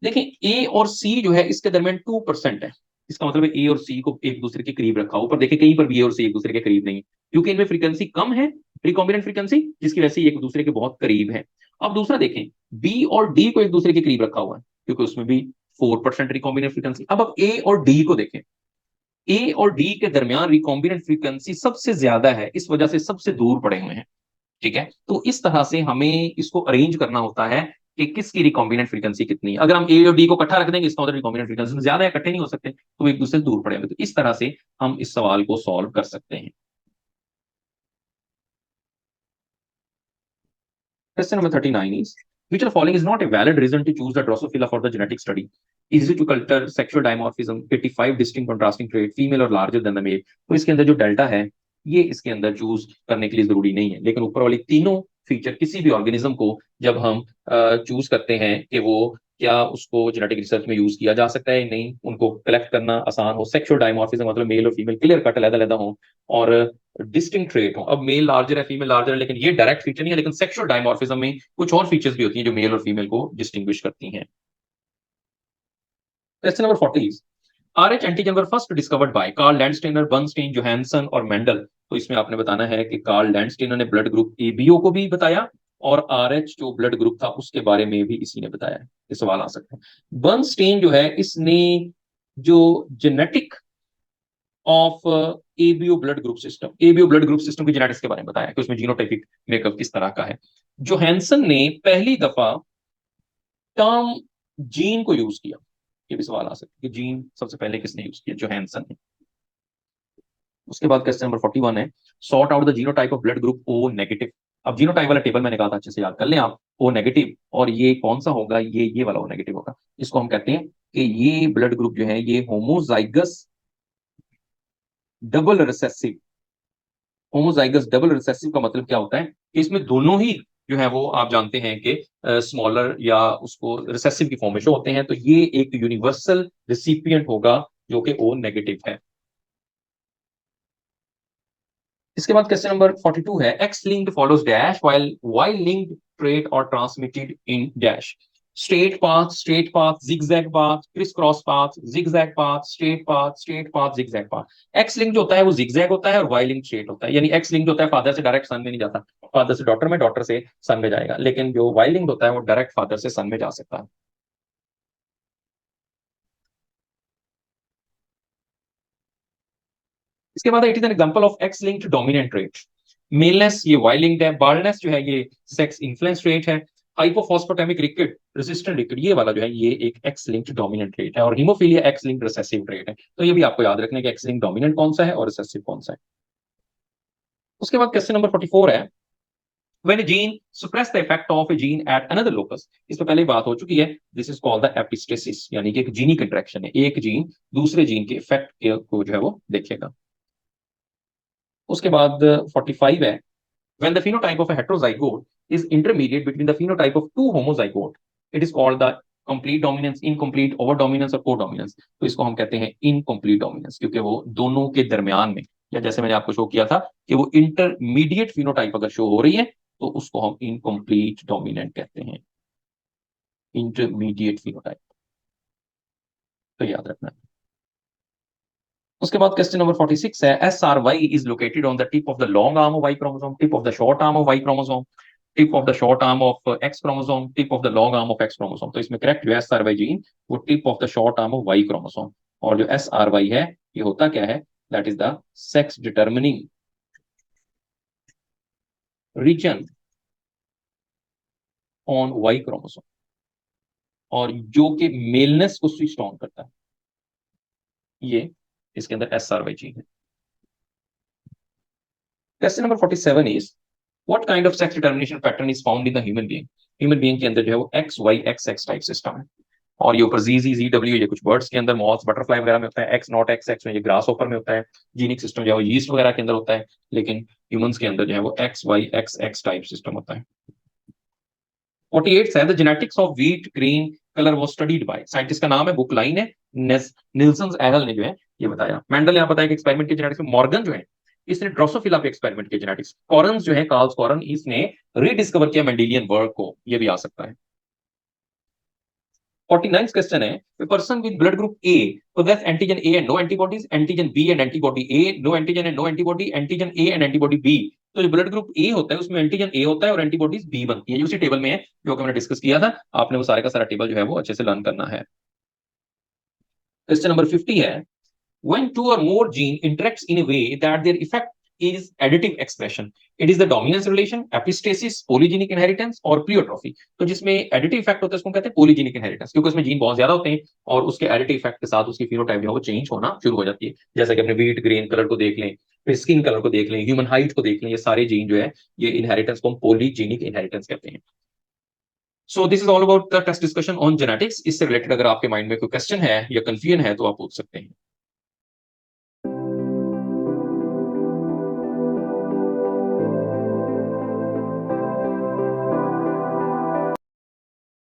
देखिए, ए और सी जो है इसके दरमियान 2% है, इसका मतलब है ए और सी को एक दूसरे के करीब रखा। ऊपर देखिए कहीं पर भी ए और सी एक दूसरे के करीब नहीं है, क्योंकि इनमें फ्रीक्वेंसी कम है, रिकॉम्बिनेंट फ्रीक्वेंसी, जिसकी वजह से एक दूसरे के बहुत करीब है। अब दूसरा देखें, बी और डी को एक दूसरे के करीब रखा हुआ है, क्योंकि उसमें भी 4% रिकॉम्बिनेंट फ्रीक्वेंसी। अब ए और डी को देखें, ए और डी के दरमियान रिकॉम्बिनेंट फ्रीक्वेंसी सबसे ज्यादा है, इस वजह से सबसे दूर पड़े हुए हैं। ठीक है, तो इस तरह से हमें इसको अरेंज करना होता है कि किसकी रिकॉम्बिनेंट फ्रीक्वेंसी कितनी है। अगर हम ए और डी को इकट्ठा रख देंगे, इसका मतलब रिकॉम्बिनेंट फ्रीक्वेंसी ज्यादा है, इकट्ठे नहीं हो सकते, तो एक दूसरे से दूर पड़ेंगे। तो इस तरह से हम इस सवाल को सॉल्व कर सकते हैं। Question number 39 is which of the following is not a valid reason to choose the Drosophila for the genetic study? Easy to culture, sexual dimorphism, 85 distinct contrasting trait, female or larger than the male। तो इसके अंदर जो delta है ये इसके अंदर choose करने के लिए जरूरी नहीं है, लेकिन ऊपर वाली तीनों फीचर किसी भी ऑर्गेनिज्म को जब हम चूज करते हैं कि वो क्या उसको जेनेटिक रिसर्च में यूज किया जा सकता है नहीं, उनको कलेक्ट करना आसान हो, सेक्सुअल डायमॉर्फिज्म मतलब मेल और फीमेल क्लियर कट अलग अलग हो, और डिस्टिंक्ट ट्रेट हो। अब मेल लार्जर है फीमेल लार्जर है, लेकिन ये डायरेक्ट फीचर नहीं है, लेकिन सेक्सुअल डायमॉर्फिज्म में कुछ और फीचर्स भी होती हैं जो मेल और फीमेल को डिस्टिंग्विश करती हैं। Question number 40 RH antigen were first discovered by Karl Landsteiner, Bernstein, Johansson और मेंडल। तो इसमें आपने बताना है कि कार्ल लैंडस्टेनर ने ब्लड ग्रुप एबीओ को भी बताया और RH जो ब्लड ग्रुप था उसके बारे में भी इसी ने बताया है। ये सवाल आ सकता है। बर्नस्टीन जो है इसने जो genetic of ABO blood group system, ABO blood group system की जेनेटिक्स के बारे में बताया कि उसमें जीनोटाइपिक मेकअप किस तरह का है। जोहानसन ने पहली दफा टर्म जीन को यूज किया, ये भी सवाल आ सकता है कि जीन सबसे पहले किसने यूज किया, जोहानसन ने। उसके बाद क्वेश्चन नंबर 41 है sort out the genotype of blood group O negative. अब जीनोटाइप वाला टेबल मैंने कहा था अच्छे से याद कर लें आप, ओ नेगेटिव, और ये कौन सा होगा, ये वाला ओ नेगेटिव होगा। इसको हम कहते हैं कि ये ब्लड ग्रुप जो है ये homozygous double recessive. Homozygous double recessive का मतलब क्या होता है कि इसमें दोनों ही जो है वो आप जानते हैं कि स्मॉलर या उसको रिसेसिव की फॉर्म में शो होते हैं। तो ये एक यूनिवर्सल रिसिपिएंट होगा जो कि ओ नेगेटिव है। इसके बाद क्वेश्चन नंबर 42 है X linked follows dash while Y linked trait और transmitted in dash. Straight path zigzag path criss cross path zigzag path straight path zigzag path. X link जो होता है वो जिगजैग होता है और वाई लिंक स्ट्रेट होता है। यानी एक्स लिंक जो होता है फादर से डायरेक्ट सन में नहीं जाता, फादर से डॉटर में, डॉटर से सन में जाएगा, लेकिन जो वाई लिंक होता है वो डायरेक्ट फादर से सन में जा सकता है। इसके बाद it is an example of X linked dominant trait. Maleness ये वाई लिंक्ड है, बाल्डनेस जो है ये सेक्स इन्फ्लुएंस ट्रेट है, हाइपोफॉस्फेटेमिक रिकेट रेसिस्टेंट रिकेट ये वाला जो है ये एक एक्स लिंक्ड डोमिनेंट ट्रेट है, और haemophilia x linked recessive trait है। तो ये भी आपको याद रखना है कि एक्स लिंक्ड डोमिनेंट कौन सा है और रिसेसिव कौन सा है। उसके बाद क्वेश्चन नंबर 44 है when a gene suppress the effect of a gene at another locus। इस पे पहले ही बात हो चुकी है, this is called the epistasis, यानी कि एक जीनिक इंटरेक्शन है, एक जीन दूसरे जीन के इफेक्ट को जो है वो देखेगा। उसके बाद 45 है when the phenotype of a heterozygote is intermediate between the phenotype of two homozygote it is called the complete dominance, incomplete, over dominance और co-dominance। तो इसको हम कहते हैं इनकम्प्लीट डोमिनेंस, क्योंकि वो दोनों के दरमियान में, या जैसे मैंने आपको शो किया था कि वो इंटरमीडिएट फिनोटाइप अगर शो हो रही है तो उसको हम इनकम्प्लीट डोमिनेंट कहते हैं, इंटरमीडिएट फिनोटाइप। तो याद रखना है। उसके बाद क्वेश्चन नंबर 46 है S R Y is located on the tip of the long arm of Y chromosome, tip of the short arm of Y chromosome, tip of the short arm of X chromosome, tip of the long arm of X chromosome. तो इसमें correct जो है S R Y gene वो tip of the short arm of Y chromosome, और जो S R Y है ये होता क्या है, that is the sex determining region on Y chromosome, और जो कि मेलनेस को स्विच ऑन करता है, ये इसके अंदर एस आर वाई जीन है। Question number 47 is what kind of sex determination pattern is found in the human being. Human being के अंदर जो है वो X Y X X type system है, और ये ऊपर जी जी जी डब्ल्यू ये कुछ बर्ड्स के अंदर, मॉथ्स बटरफ्लाई वगैरह में होता है, एक्स नॉट एक्स एक्स में ये ग्रास होपर में होता है, जीनिक सिस्टम जो है वो यीस्ट वगैरह के अंदर होता है, लेकिन ह्यूमंस के अंदर जो है वो X Y X X type system होता है। 48 है the genetics of wheat green colour was studied by, scientist का नाम है, बुक लाइन है, निल्सन एरल ने जो है ये बताया। मेंडल ने यहाँ बताया कि एक्सपेरिमेंट के जेनेटिक्स में, मॉर्गन जो है इसने ड्रोसोफिला पे एक्सपेरिमेंट किया जेनेटिक्स, कॉरन्स जो है कार्ल्स कॉरन इसने रीडिस्कवर किया मेंडेलियन वर्क को, ये भी आ सकता है। 49th क्वेश्चन है a person with blood group A possess antigen A and no antibodies, antigen B and antibody A, no antigen and no antibody, antigen A and antibody B। तो जो blood group A होता है उसमें antigen ए होता है और antibodies B बनती है, उसी टेबल में है जो कि मैंने डिस्कस किया था, आपने वो सारे का सारा टेबल जो है वो अच्छे से लर्न करना है। क्वेश्चन नंबर 50 है when two or more gene interacts in a way that their effect is additive expression it is the dominance relation, epistasis, polygenic inheritance और प्लियोट्रॉफी। तो जिसमें एडिटिव इफेक्ट होता है उसको कहते हैं पॉलीजेनिक इनहेरिटेंस, क्योंकि उसमें जीन बहुत ज्यादा होते हैं और उसके एडिटिव इफेक्ट के साथ उसकी फिनोटाइप जो है वो चेंज होना शुरू हो जाती है। जैसे कि अपने व्हीट ग्रीन कलर को देख लें, फिर स्किन कलर को देख लें, ह्यूमन हाइट को देख लें, ये सारे जीन जो है ये इनहेरिटेंस को हम पॉलीजेनिक इनहेरिटेंस कहते हैं। So this is all about the test discussion on genetics. इससे रिलेटेड अगर आपके माइंड में कोई क्वेश्चन है या कंफ्यूजन है तो आप पूछ सकते हैं।